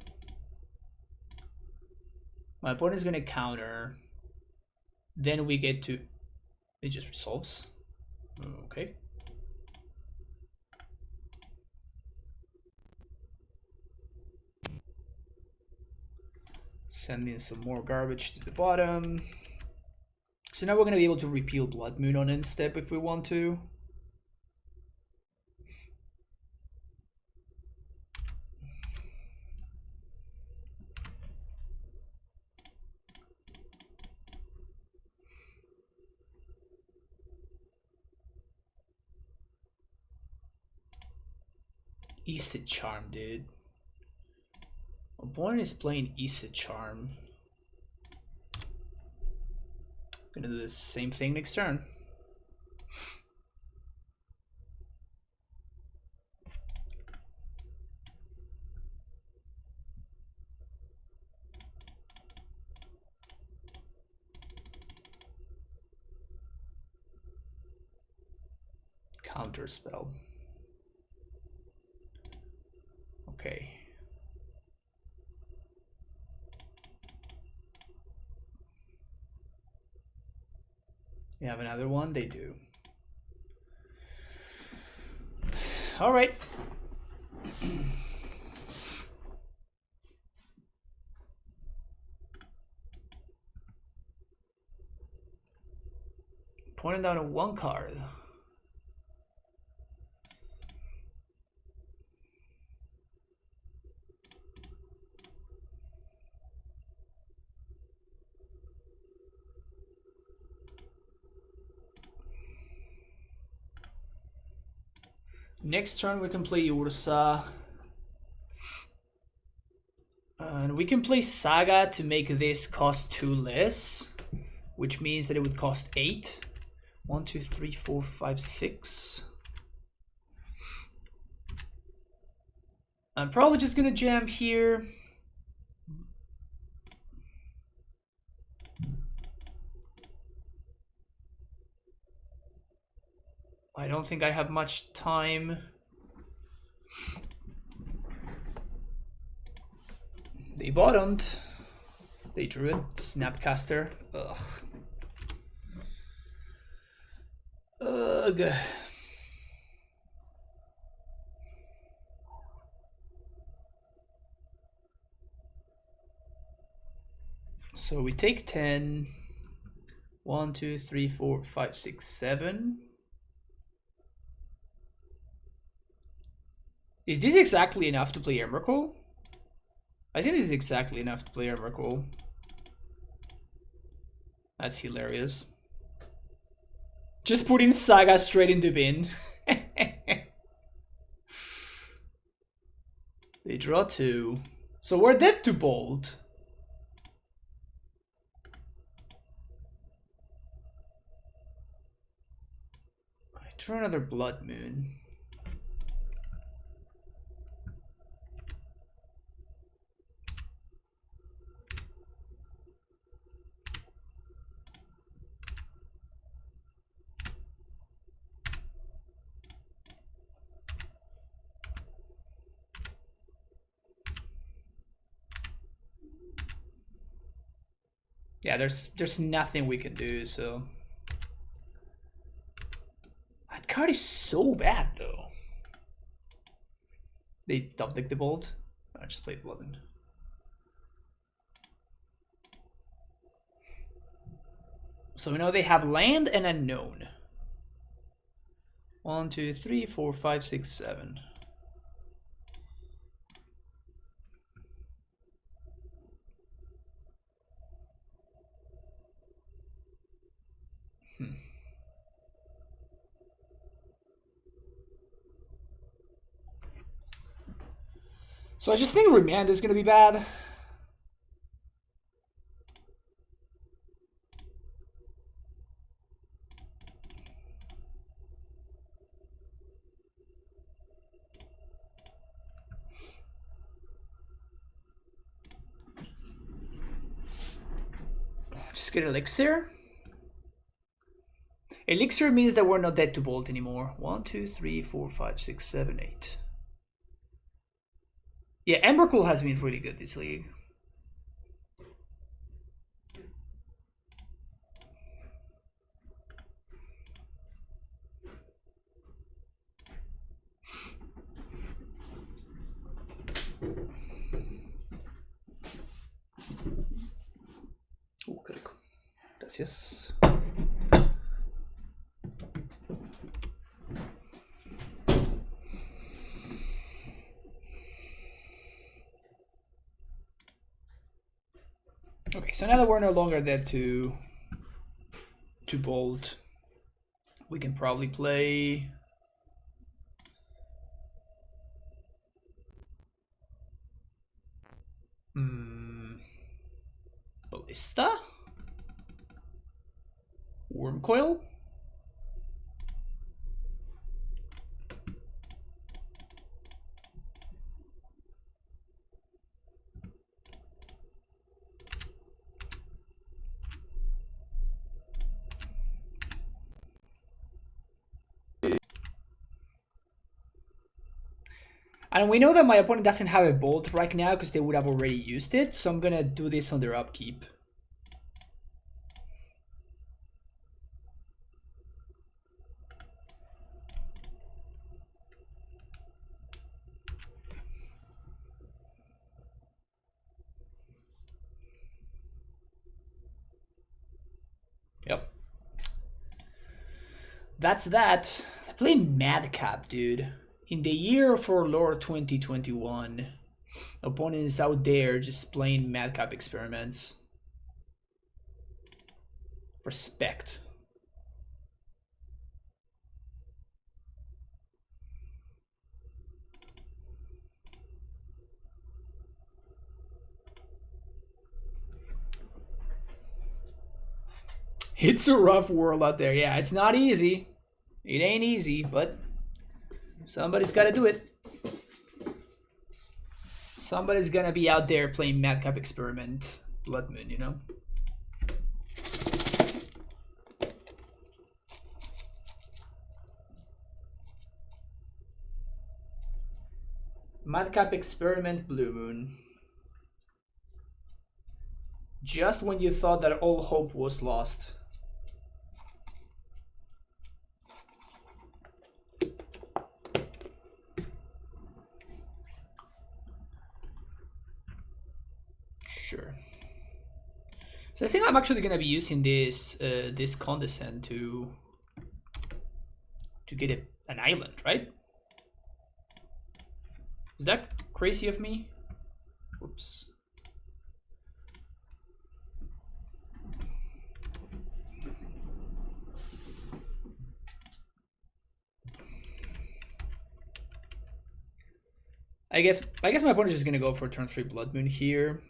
My opponent is going to counter. Then we get to... It just resolves. Okay. Sending some more garbage to the bottom. So now we're going to be able to repeal Blood Moon on end step if we want to. Isid Charm, dude. Opponent is playing Isid Charm. Gonna do the same thing next turn. Counter spell. Okay. You have another one? They do. All right. Pointing down on one card. Next turn we can play Ursa. And we can play Saga to make this cost 2 less, which means that it would cost 8. 1, 2, 3, 4, 5, 6. I'm probably just gonna jam here. I don't think I have much time. They bottomed. They drew it. Snapcaster. Ugh. Ugh. So we take 10. 1, 2, 3, 4, 5, 6, 7. Is this exactly enough to play Emrakul? I think this is exactly enough to play Emrakul. That's hilarious. Just putting Saga straight into bin. They draw 2. So we're dead to bold. I draw another Blood Moon. Yeah, there's nothing we can do, so that card is so bad though. They top deck the bolt. I just played Blood. So we know they have land and unknown. 1, 2, 3, 4, 5, 6, 7. So I just think Remand is gonna be bad. Just get Elixir. Elixir means that we're not dead to bolt anymore. 1, 2, 3, 4, 5, 6, 7, 8. Yeah, Emrakul has been really good this league. Oh, qué rico. Gracias. Okay, so now that we're no longer dead to bolt, we can probably play Ballista? Wormcoil? And we know that my opponent doesn't have a bolt right now because they would have already used it, so I'm gonna do this on their upkeep. That's that. I played Madcap, dude. In the year of our Lord 2021, opponents out there just playing Madcap experiments. Respect. It's a rough world out there. Yeah, it's not easy. It ain't easy, but somebody's got to do it. Somebody's gonna be out there playing Madcap Experiment Blood Moon, you know? Madcap Experiment Blue Moon. Just when you thought that all hope was lost. Sure. So I think I'm actually gonna be using this this Condescend to get an island, right? Is that crazy of me? Whoops. I guess my opponent is just gonna go for turn 3 Blood Moon here.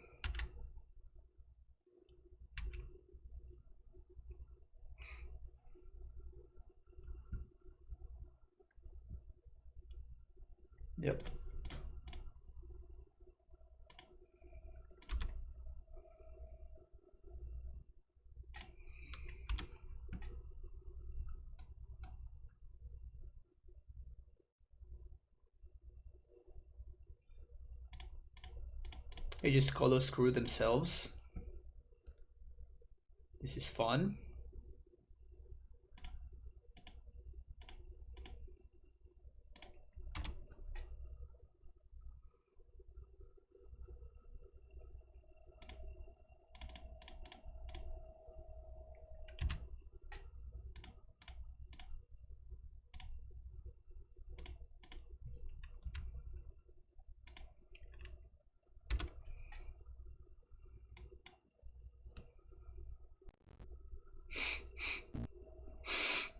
Yep. They just color screw themselves. This is fun.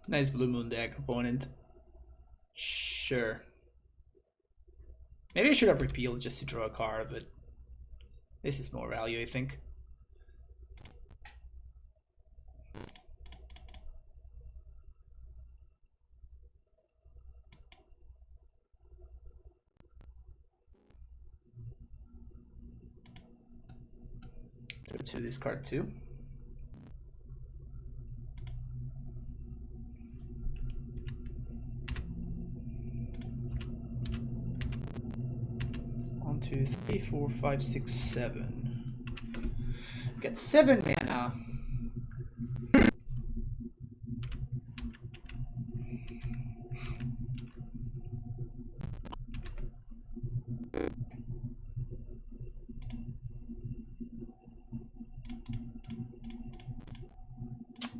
Nice Blue Moon deck, opponent. Sure. Maybe I should have repealed just to draw a card, but this is more value, I think. To this card too. One, two, three, four, five, six, seven. Get 7 mana.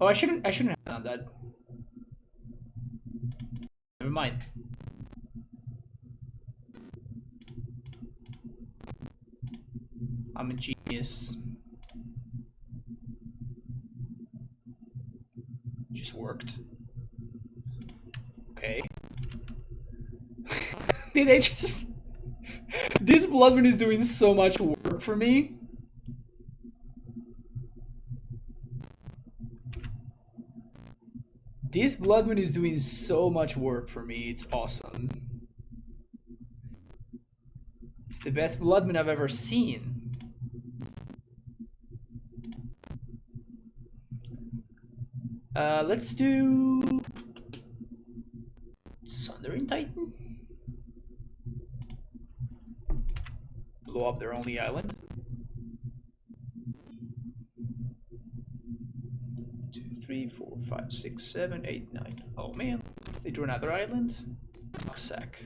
Oh, I shouldn't have done that. Never mind. I'm a genius. Just worked. Okay. Did I just... This Blood Moon is doing so much work for me. This Blood Moon is doing so much work for me. It's awesome. It's the best Blood Moon I've ever seen. Let's do Sundering Titan. Blow up their only island. 2, 3, 4, 5, 6, 7, 8, 9. Oh man, they drew another island. Sack.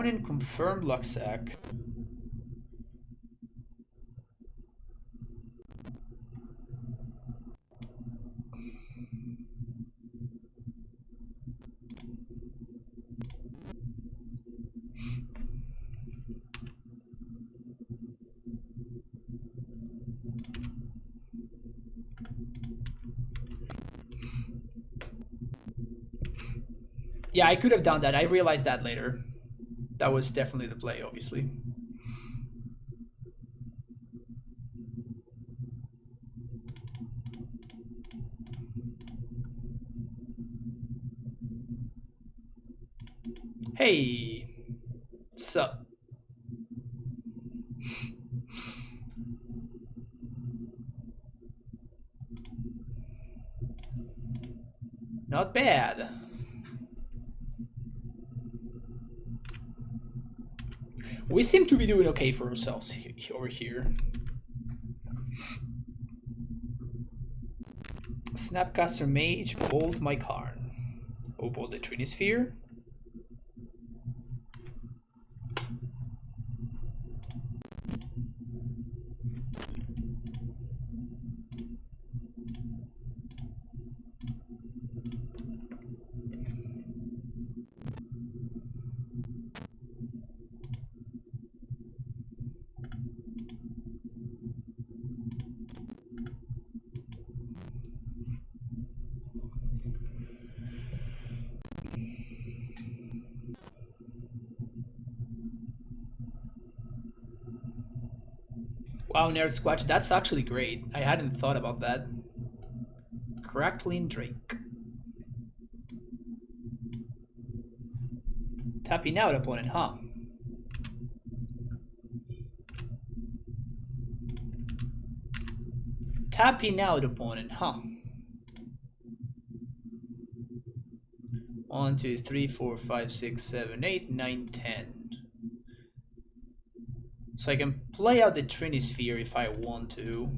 Opponent confirmed luck sack. Yeah, I could have done that. I realized that later. That was definitely the play, obviously. Hey, sup? Not bad. We seem to be doing okay for ourselves over here. Snapcaster Mage, Bold my Karn. Opal the Trinisphere. Wow, Nerd Squatch, that's actually great. I hadn't thought about that. Crackling Drake. Tapping out opponent, huh? Tapping out opponent, huh? 1, 2, 3, 4, 5, 6, 7, 8, 9, 10. So I can play out the Trinisphere if I want to.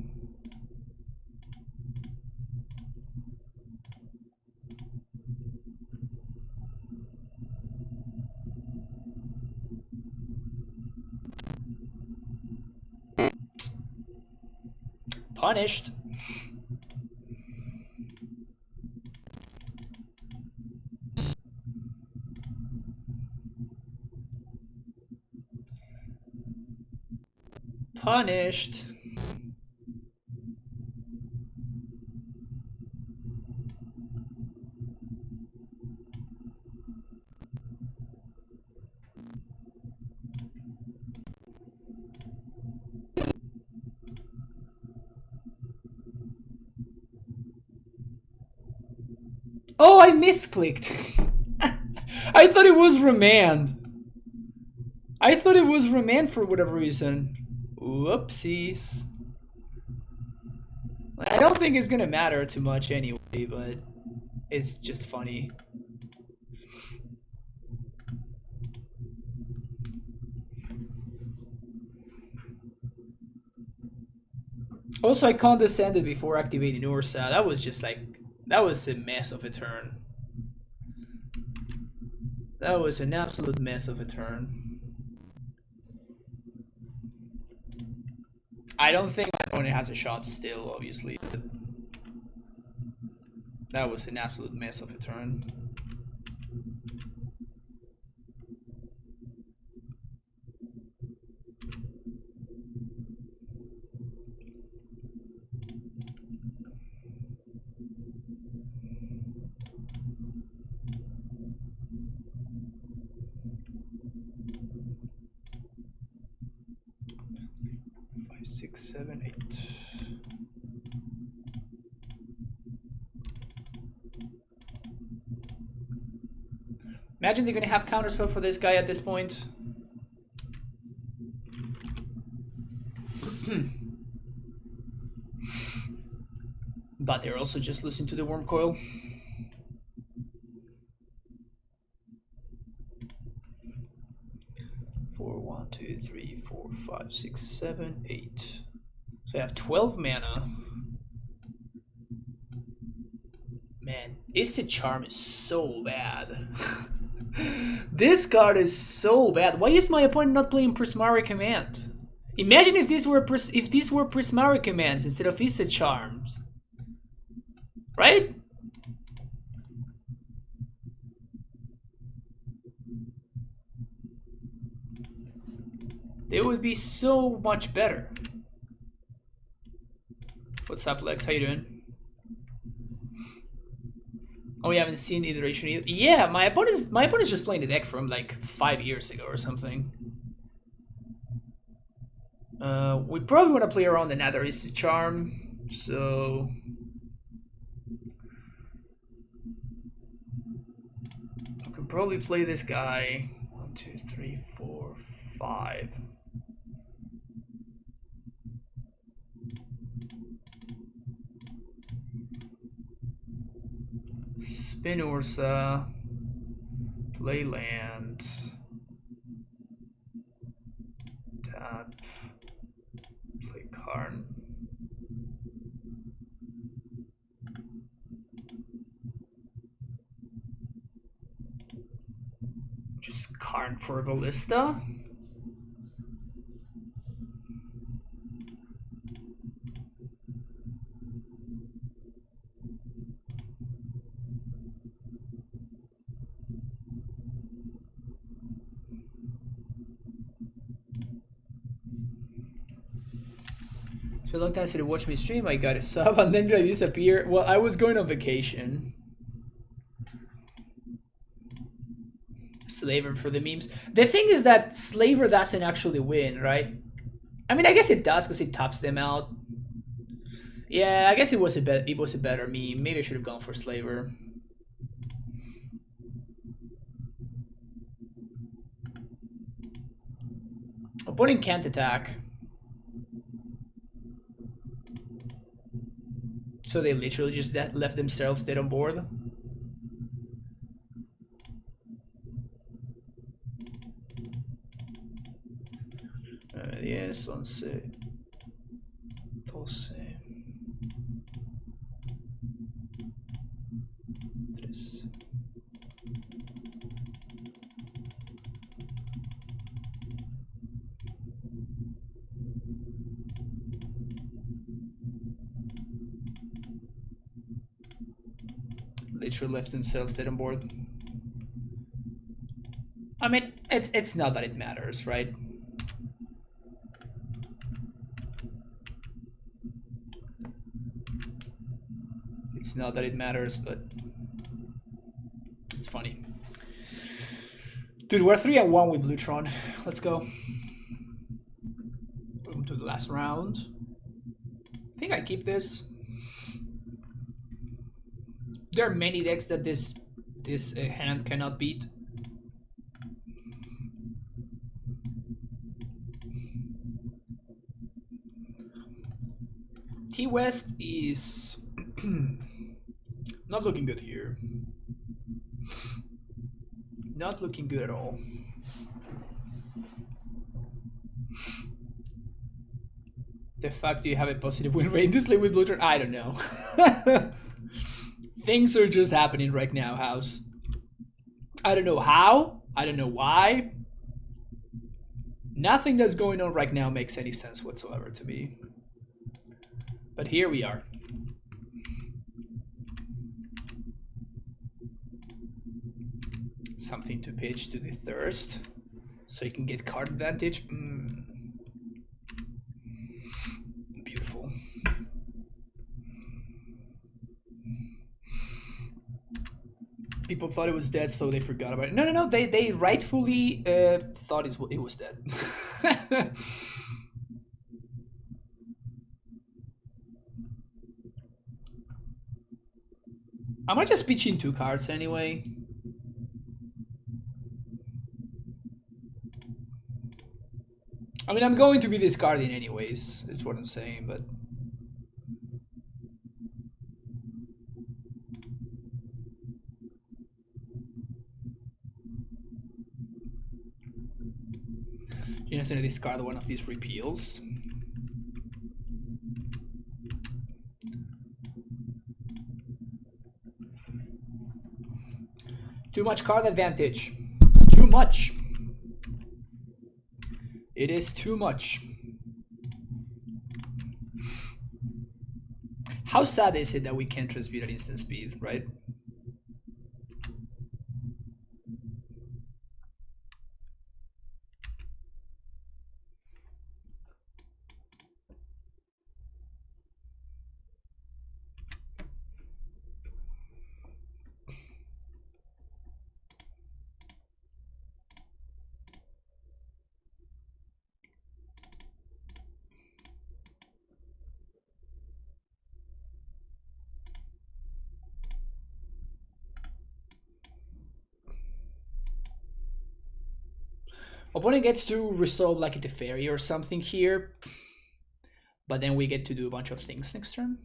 Punished. Punished. Oh, I misclicked. I thought it was Remand. I thought it was Remand for whatever reason. Whoopsies. I don't think it's gonna matter too much anyway, but it's just funny. Also, I condescended before activating Ursa. That was just like, that was a mess of a turn. That was an absolute mess of a turn. I don't think my opponent has a shot still, obviously. But that was an absolute mess of a turn. Five, six, seven, 8. Imagine they're gonna have counterspell for this guy at this point. But they're also just losing to the Worm Coil. Four, 1, 2, 3, 4, 5, 6, 7, 8. So I have 12 mana. Man, Issa Charm is so bad. This card is so bad. Why is my opponent not playing Prismari Command? Imagine if these were Prismari Commands instead of Issa Charms. Right? They would be so much better. What's up, Lex? How you doing? Oh, we haven't seen iteration either. Yeah, my opponent's just playing the deck from like 5 years ago or something. We probably want to play around another Issa Charm, so I can probably play this guy. 1, 2, 3, 4, 5. Spin Ursa, play land, tap, play Karn. Just Karn for Ballista. A long time since you watched me stream. I got a sub and then I disappear. Well, I was going on vacation. Slaver for the memes. The thing is that Slaver doesn't actually win, right? I mean, I guess it does because it tops them out. Yeah, I guess it was a better meme. Maybe I should have gone for Slaver. Opponent can't attack. So they literally just left themselves dead on board. Yes, 11, 12, 13. Literally left themselves dead on board. I mean, it's not that it matters, right? It's not that it matters, but it's funny. Dude, we're 3-1 with BlueTron. Let's go. Welcome to the last round. I think I keep this. There are many decks that this hand cannot beat. T-West is not looking good here. Not looking good at all. The fact do you have a positive win rate in this league with BlueTron? I don't know. Things are just happening right now, House. I don't know how. I don't know why. Nothing that's going on right now makes any sense whatsoever to me. But here we are. Something to pitch to the Thirst, so you can get card advantage. Beautiful. People thought it was dead, so they forgot about it. No. They rightfully thought it was dead. I might just pitch in 2 cards anyway. I mean, I'm going to be discarding anyways. That's what I'm saying, but. You're just gonna discard one of these repeals. Too much card advantage. It's too much. It is too much. How sad is it that we can't transmute at instant speed, right? Opponent gets to resolve like a Teferi or something here, but then we get to do a bunch of things next turn.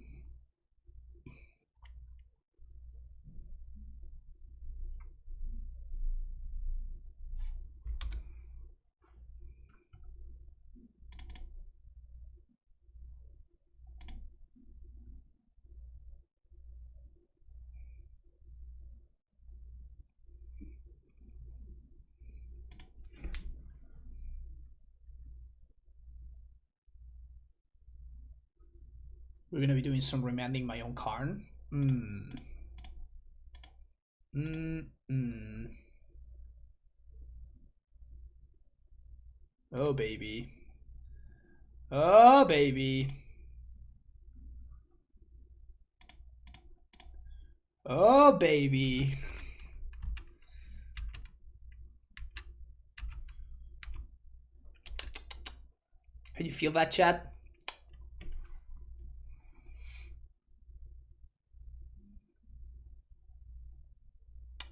We're gonna be doing some remanding my own Karn. Oh baby. Oh baby. Oh baby. Can you feel that, chat?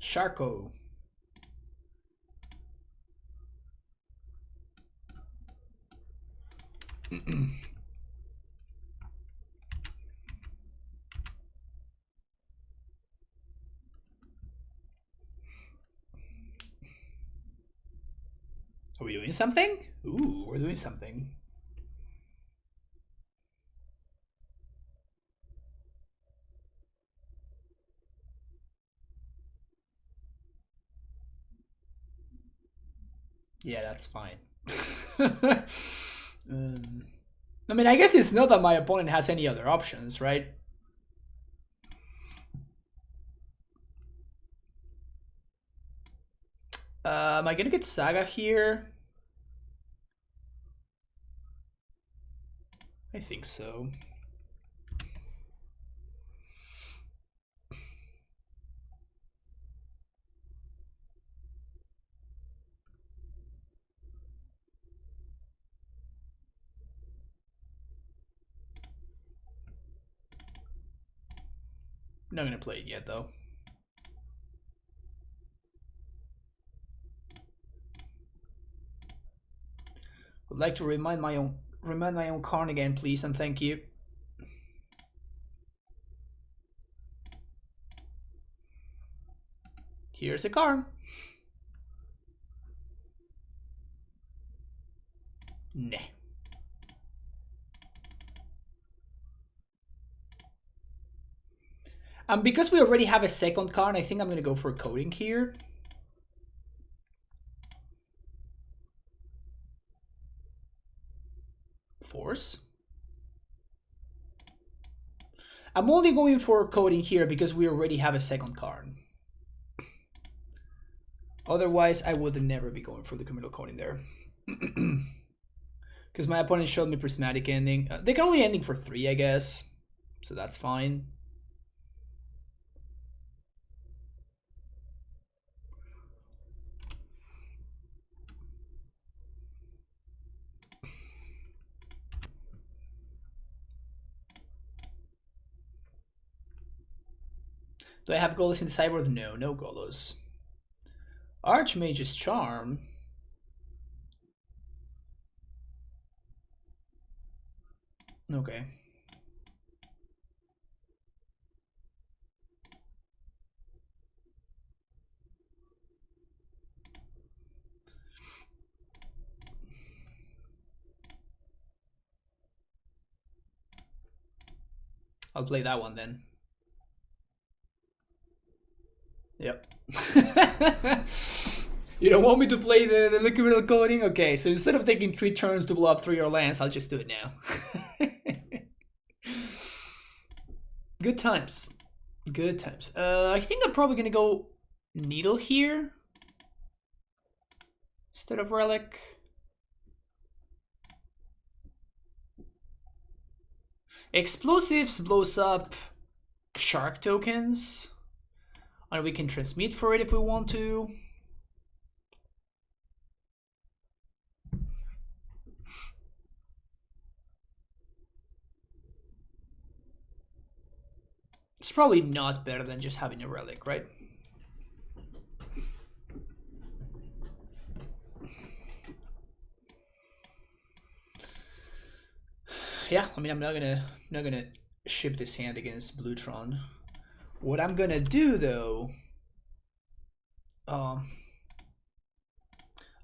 Sharko. Are we doing something? Ooh, we're doing something. Yeah, that's fine. I mean, I guess it's not that my opponent has any other options, right? Am I gonna get Saga here? I think so. Not gonna play it yet though. Would like to remind my own Karn again, please, and thank you. Here's a Karn. Nah. Because we already have a second Karn, I think I'm gonna go for coding here. Force. I'm only going for coding here because we already have a second Karn. Otherwise, I would never be going for the communal coding there. Because my opponent showed me prismatic ending. They can only ending for 3, I guess. So that's fine. Do I have Golos in Cyborg? No, no Golos. Archmage's Charm. Okay. I'll play that one then. Yep. You don't want me to play the liquid metal coating? Okay, so instead of taking 3 turns to blow up 3 your lands, I'll just do it now. Good times. Good times. I think I'm probably gonna go Needle here instead of Relic. Explosives blows up Shark tokens, and we can transmute for it if we want to. It's probably not better than just having a Relic, right? Yeah, I mean, I'm not gonna ship this hand against Bluetron. What I'm gonna do though,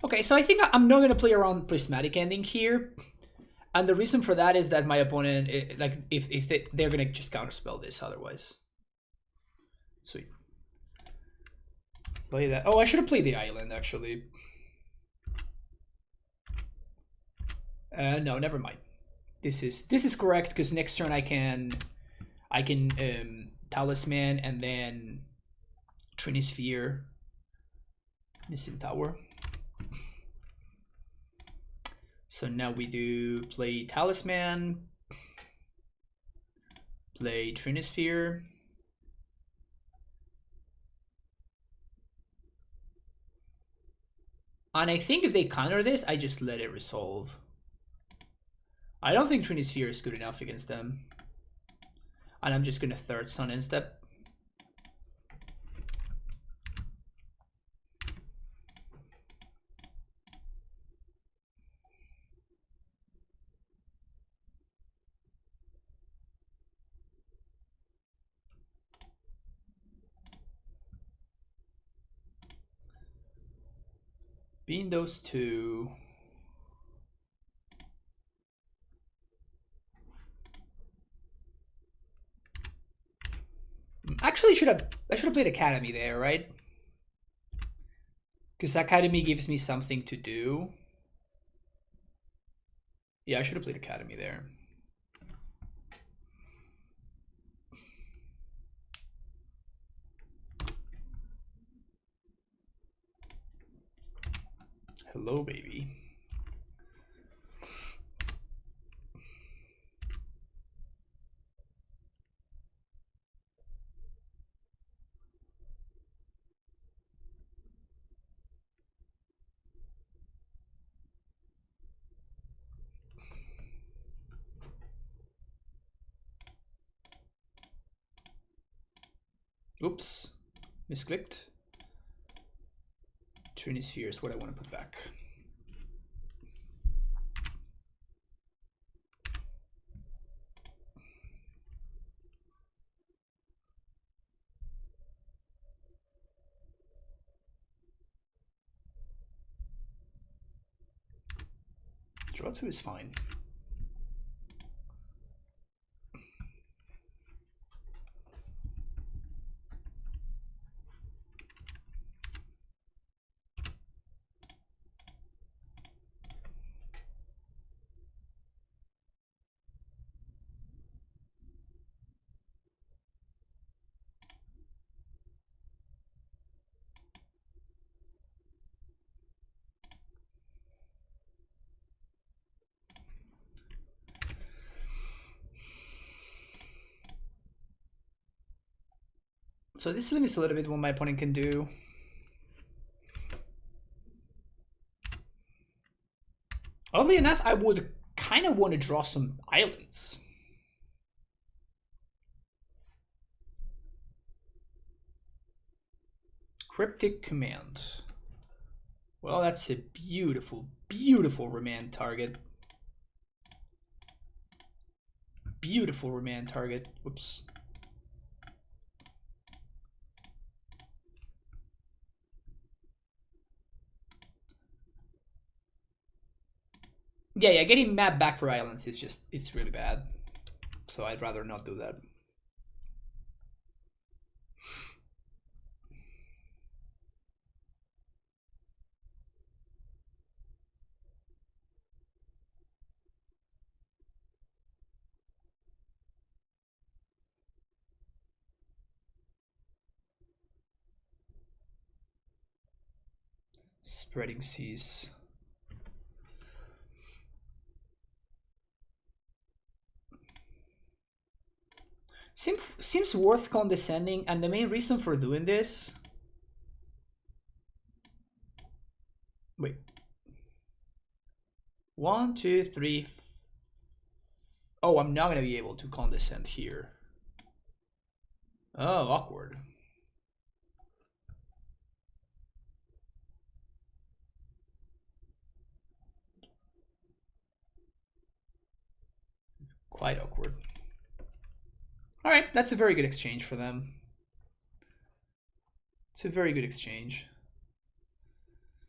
okay, so I think I'm not gonna play around Prismatic Ending here, and the reason for that is that my opponent, like, if they're gonna just counterspell this otherwise. Sweet. Play that. Oh, I should have played the island actually. No, never mind. This is correct because next turn I can Talisman and then Trinisphere, Missing Tower. So now we do play Talisman, play Trinisphere, and I think if they counter this, I just let it resolve. I don't think Trinisphere is good enough against them. And I'm just gonna third Sun instead. Being those two. Actually, I should have played Academy there, right? Because Academy gives me something to do. Yeah, I should have played Academy there. Hello, baby. Oops, misclicked. Trinisphere is what I want to put back. Draw 2 is fine. So this limits a little bit what my opponent can do. Oddly enough, I would kind of want to draw some islands. Cryptic Command. Well, that's a beautiful, beautiful remand target. Beautiful remand target. Whoops. Yeah, getting map back for islands is just, it's really bad. So I'd rather not do that. Spreading Seas. Seems worth condescending, and the main reason for doing this... Wait. 1, 2, 3... Oh, I'm not gonna be able to condescend here. Oh, awkward. Quite awkward. All right, that's a very good exchange for them. It's a very good exchange.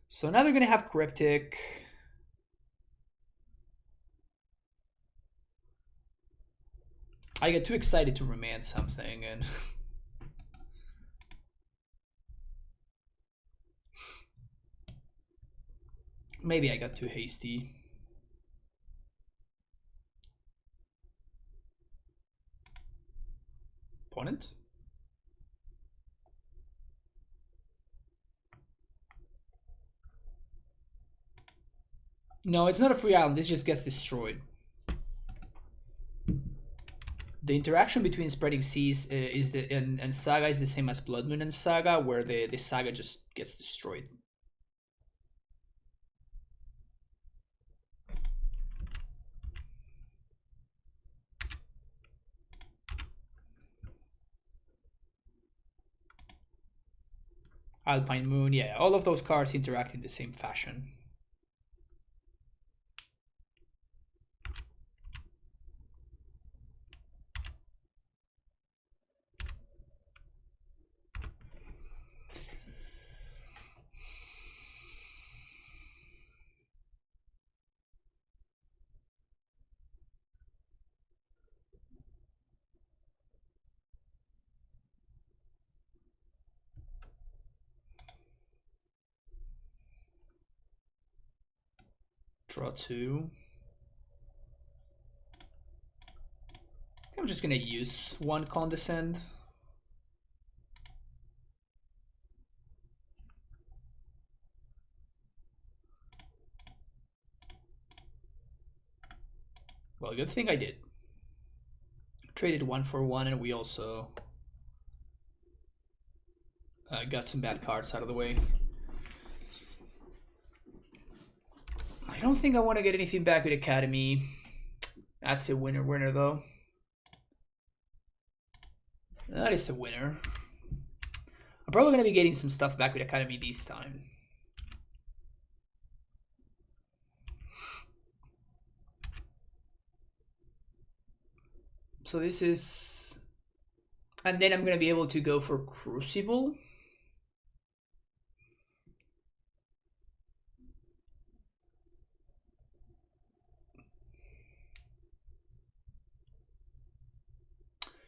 So now they're gonna have Cryptic. I get too excited to remand something and maybe I got too hasty. Opponent? No, it's not a free island. This just gets destroyed. The interaction between Spreading Seas and Saga is the same as Blood Moon and Saga, where the Saga just gets destroyed. Alpine Moon, yeah, all of those cards interact in the same fashion. Draw 2. I'm just gonna use 1 Condescend. Well, good thing I did. Traded 1 for 1, and we also got some bad cards out of the way. I don't think I want to get anything back with Academy. That's a winner though. That is a winner. I'm probably going to be getting some stuff back with Academy this time. So this is... And then I'm going to be able to go for Crucible.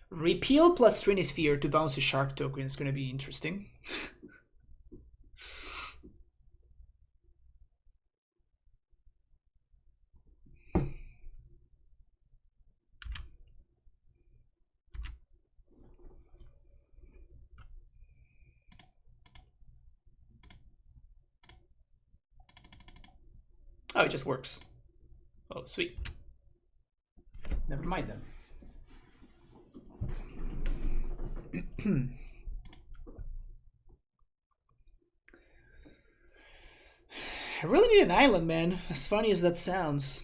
Repeal plus Trinisphere to bounce a Shark token is going to be interesting. Oh, it just works. Oh, sweet. Never mind then. I really need an island, man. As funny as that sounds.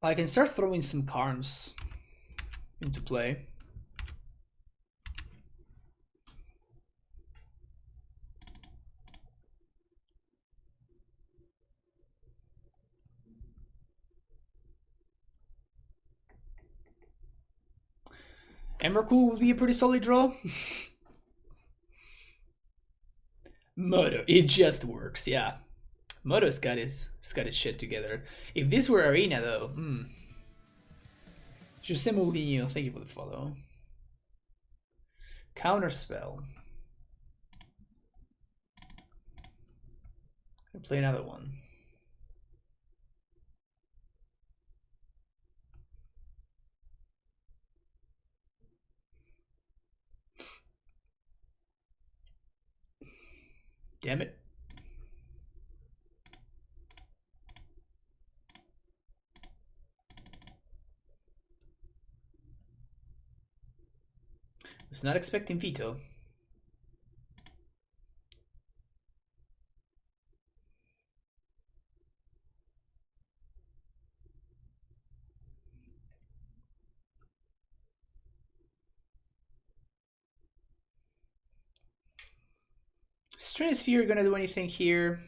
I can start throwing some Karns into play. Emrakul would be a pretty solid draw. Moto, it just works, yeah. Moto's got his shit together. If this were Arena though, Jose Mourinho, thank you for the follow. Counterspell. Gonna play another one. Damn it. Was not expecting veto. Stratosphere gonna do anything here?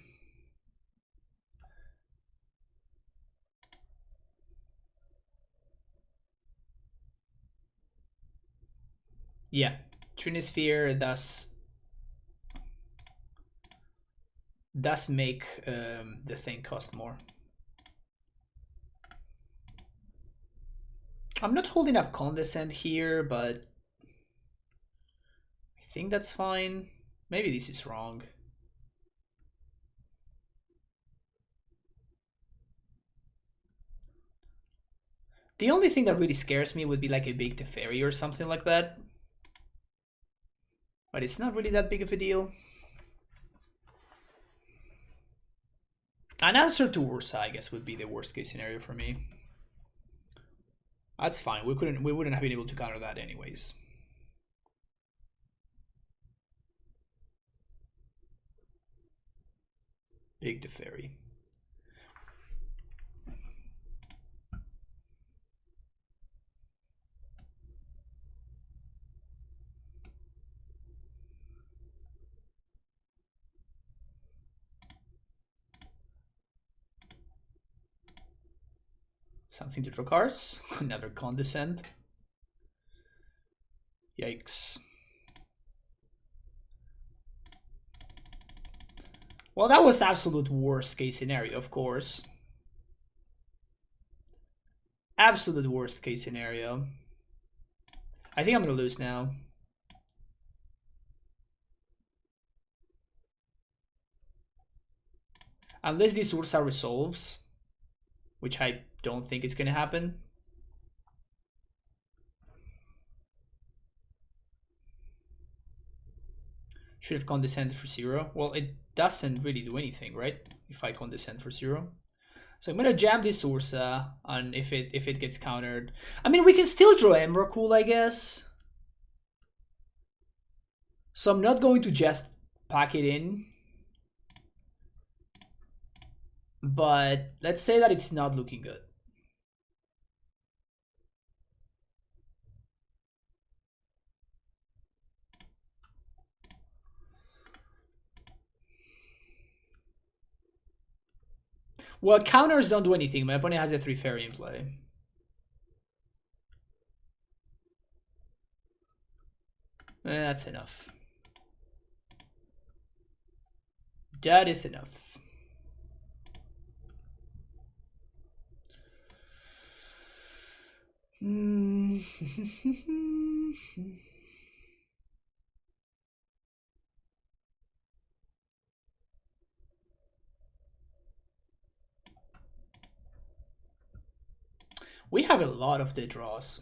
Yeah, Trinisphere does make the thing cost more. I'm not holding up Condescend here, but I think that's fine. Maybe this is wrong. The only thing that really scares me would be like a big Teferi or something like that. But it's not really that big of a deal. An answer to Ursa, I guess, would be the worst case scenario for me. That's fine. We wouldn't have been able to counter that anyways. Big Teferi. Something to draw cards. Another Condescend. Yikes. Well, that was absolute worst case scenario, of course. Absolute worst case scenario. I think I'm gonna lose now. Unless this Ursa resolves, which I don't think is gonna happen. Should have condescended for 0. Well, it doesn't really do anything, right? If I condescend for 0. So I'm gonna jam this Ursa, and if it gets countered, I mean, we can still draw Emrakul, I guess. So I'm not going to just pack it in. But let's say that it's not looking good. Well, counters don't do anything. My opponent has a 3 fairy in play. That's enough. That is enough. We have a lot of the draws.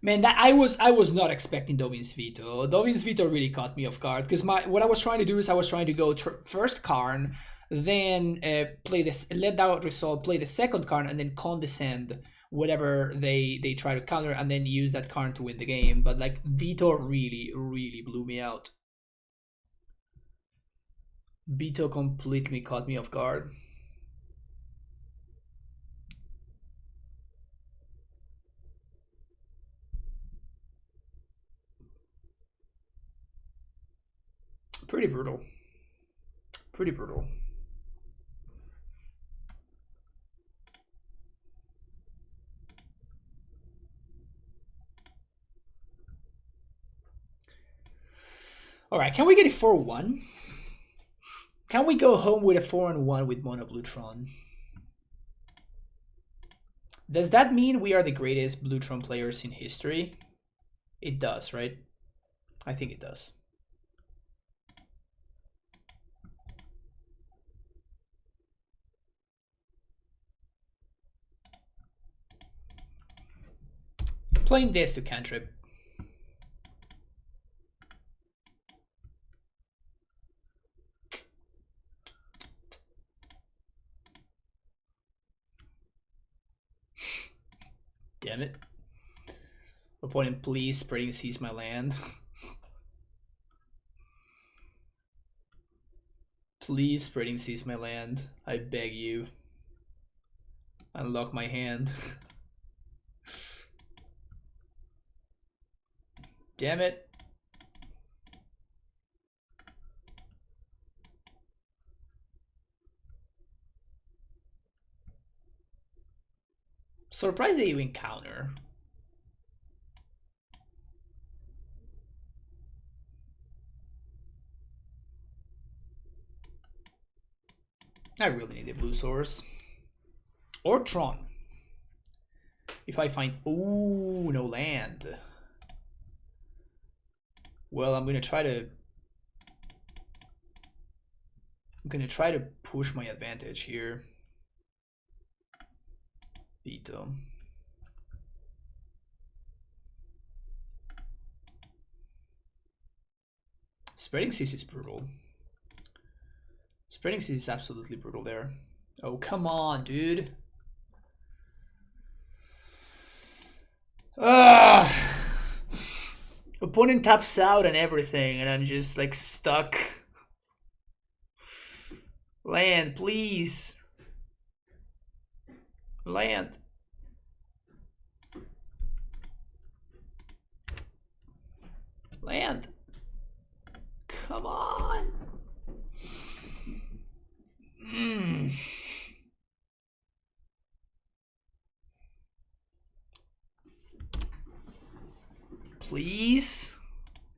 Man, that I was not expecting Dovin's veto. Dovin's veto really caught me off guard because what I was trying to do is I was trying to go first Karn, then play this, let that resolve, play the second Karn, and then condescend whatever they try to counter, and then use that Karn to win the game. But like veto really blew me out. Veto completely caught me off guard. Pretty brutal. Pretty brutal. All right, can we get a 4-1? Can we go home with a 4-1 with Mono Blutron? Does that mean we are the greatest Blutron players in history? It does, right? I think it does. Playing this to cantrip. Damn it. Opponent, please spreading seize my land. Please spreading seize my land. I beg you. Unlock my hand. Damn it. Surprised that you encounter. I really need a blue source. Or Tron. If I find... Ooh, no land. Well, I'm gonna try to push my advantage here. Veto. Spreading Seas is brutal. Spreading Seas is absolutely brutal there. Oh, come on, dude. Opponent taps out and everything, and I'm just like stuck. Land, please. Land. Land. Come on. Please.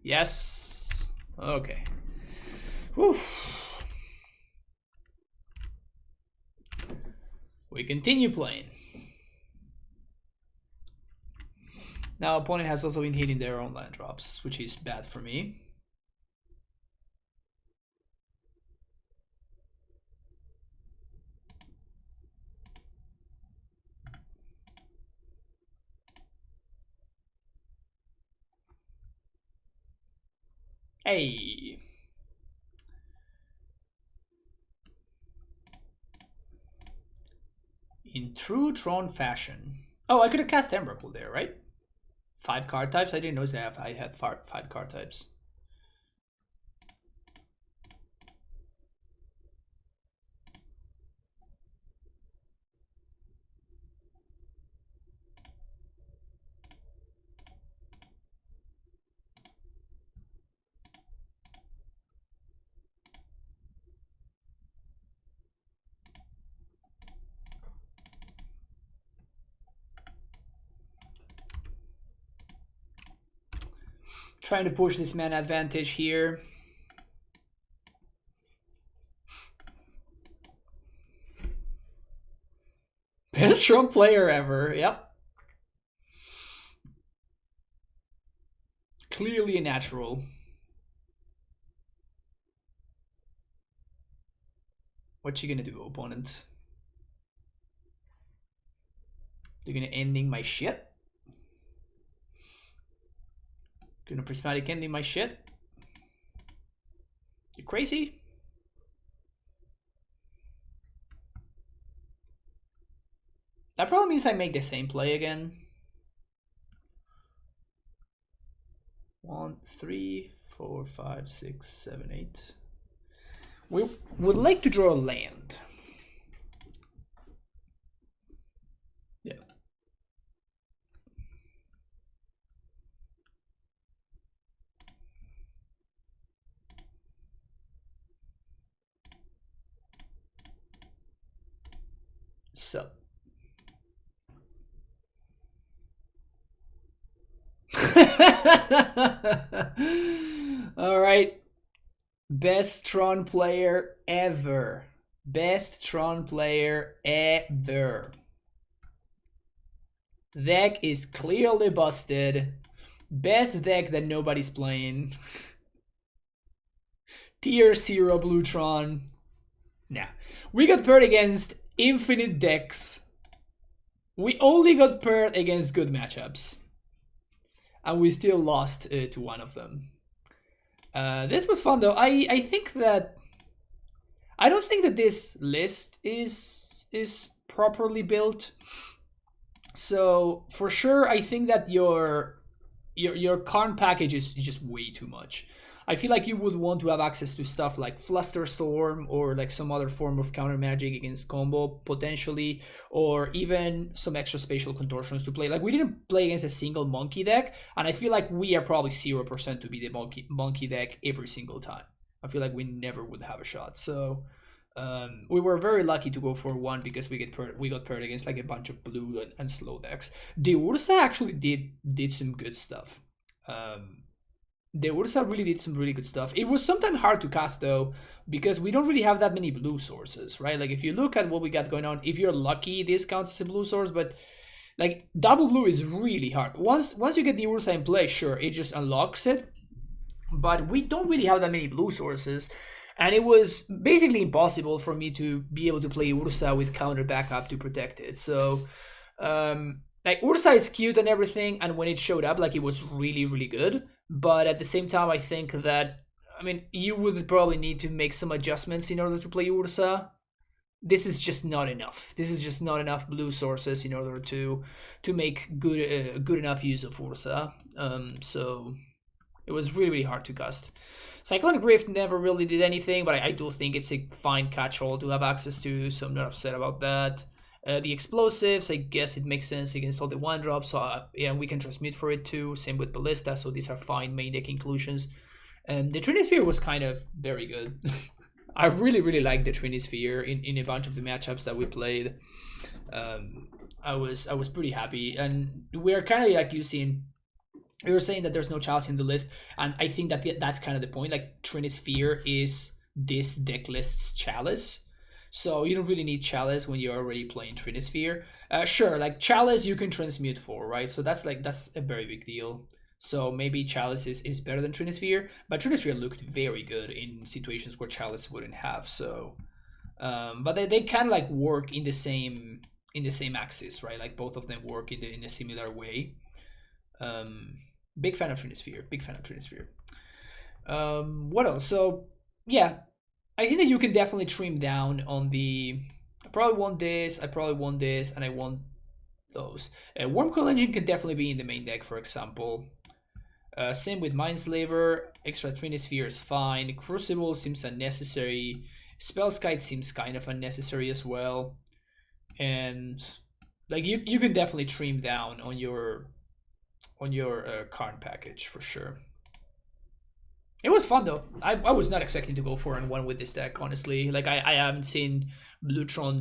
Yes. Okay. Whew. We continue playing. Now opponent has also been hitting their own land drops, which is bad for me. Hey. In true Tron fashion. Oh, I could have cast Emrakul there, right? 5 card types? I didn't know that I had 5 card types. Trying to push this mana advantage here. Best Tron player ever, yep. Clearly a natural. What you gonna do, opponent? You're gonna ending my shit? Gonna prismatic ending my shit? You crazy? That probably means I make the same play again. 1, 3, 4, 5, 6, 7, 8. We would like to draw a land. Yeah. So. All right. Best Tron player ever. Best Tron player ever. Deck is clearly busted. Best deck that nobody's playing. Tier 0 Blue Tron. Nah. We got paired against infinite decks. We only got paired against good matchups. And we still lost to one of them. This was fun though. I think that... I don't think that this list is properly built. So for sure, I think that your Karn package is just way too much. I feel like you would want to have access to stuff like Flusterstorm or like some other form of counter magic against combo potentially, or even some extra spatial contortions to play. Like we didn't play against a single monkey deck, and I feel like we are probably 0% to be the monkey deck every single time. I feel like we never would have a shot. So we were very lucky to go for one because we got paired against like a bunch of blue and slow decks. The Ursa actually did some good stuff. The Ursa really did some really good stuff. It was sometimes hard to cast though, because we don't really have that many blue sources, right? Like if you look at what we got going on, if you're lucky, this counts as a blue source, but like double blue is really hard. Once you get the Ursa in play, sure, it just unlocks it, but we don't really have that many blue sources. And it was basically impossible for me to be able to play Ursa with counter backup to protect it. So, like Ursa is cute and everything, and when it showed up, like it was really, really good. But at the same time, I think that, I mean, you would probably need to make some adjustments in order to play Ursa. This is just not enough. This is just not enough blue sources in order to make good enough use of Ursa. So it was really, really hard to cast. Cyclonic Rift never really did anything, but I do think it's a fine catch-all to have access to, so I'm not upset about that. The explosives, I guess it makes sense against all the 1-drops, so yeah, we can transmute for it too. Same with Ballista, so these are fine main deck inclusions. And the Trinisphere was kind of very good. I really, really liked the Trinisphere in a bunch of the matchups that we played. I was pretty happy, and we're kind of like using. We were saying that there's no Chalice in the list, and I think that that's kind of the point. Like Trinisphere is this deck list's Chalice, so you don't really need Chalice when you're already playing Trinisphere. Sure, like Chalice you can transmute for, right? So that's a very big deal. So maybe Chalice is better than Trinisphere, but Trinisphere looked very good in situations where Chalice wouldn't have. So, but they kind of like work in the same axis, right? Like both of them work in a similar way. Big fan of Trinisphere. Big fan of Trinisphere. What else? So yeah, I think that you can definitely trim down on the. I probably want this. I probably want this, and I want those. Wormcoil Engine can definitely be in the main deck, for example. Same with Mindslaver. Extra Trinisphere is fine. Crucible seems unnecessary. Spellskite seems kind of unnecessary as well. And like you can definitely trim down on your Karn package for sure. It was fun though. I was not expecting to go 4-1 with this deck, honestly. Like I haven't seen Blutron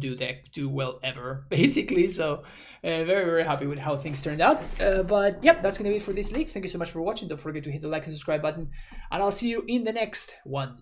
do well ever, basically. So very, very happy with how things turned out. But yep, that's gonna be it for this league. Thank you so much for watching. Don't forget to hit the like and subscribe button, and I'll see you in the next one.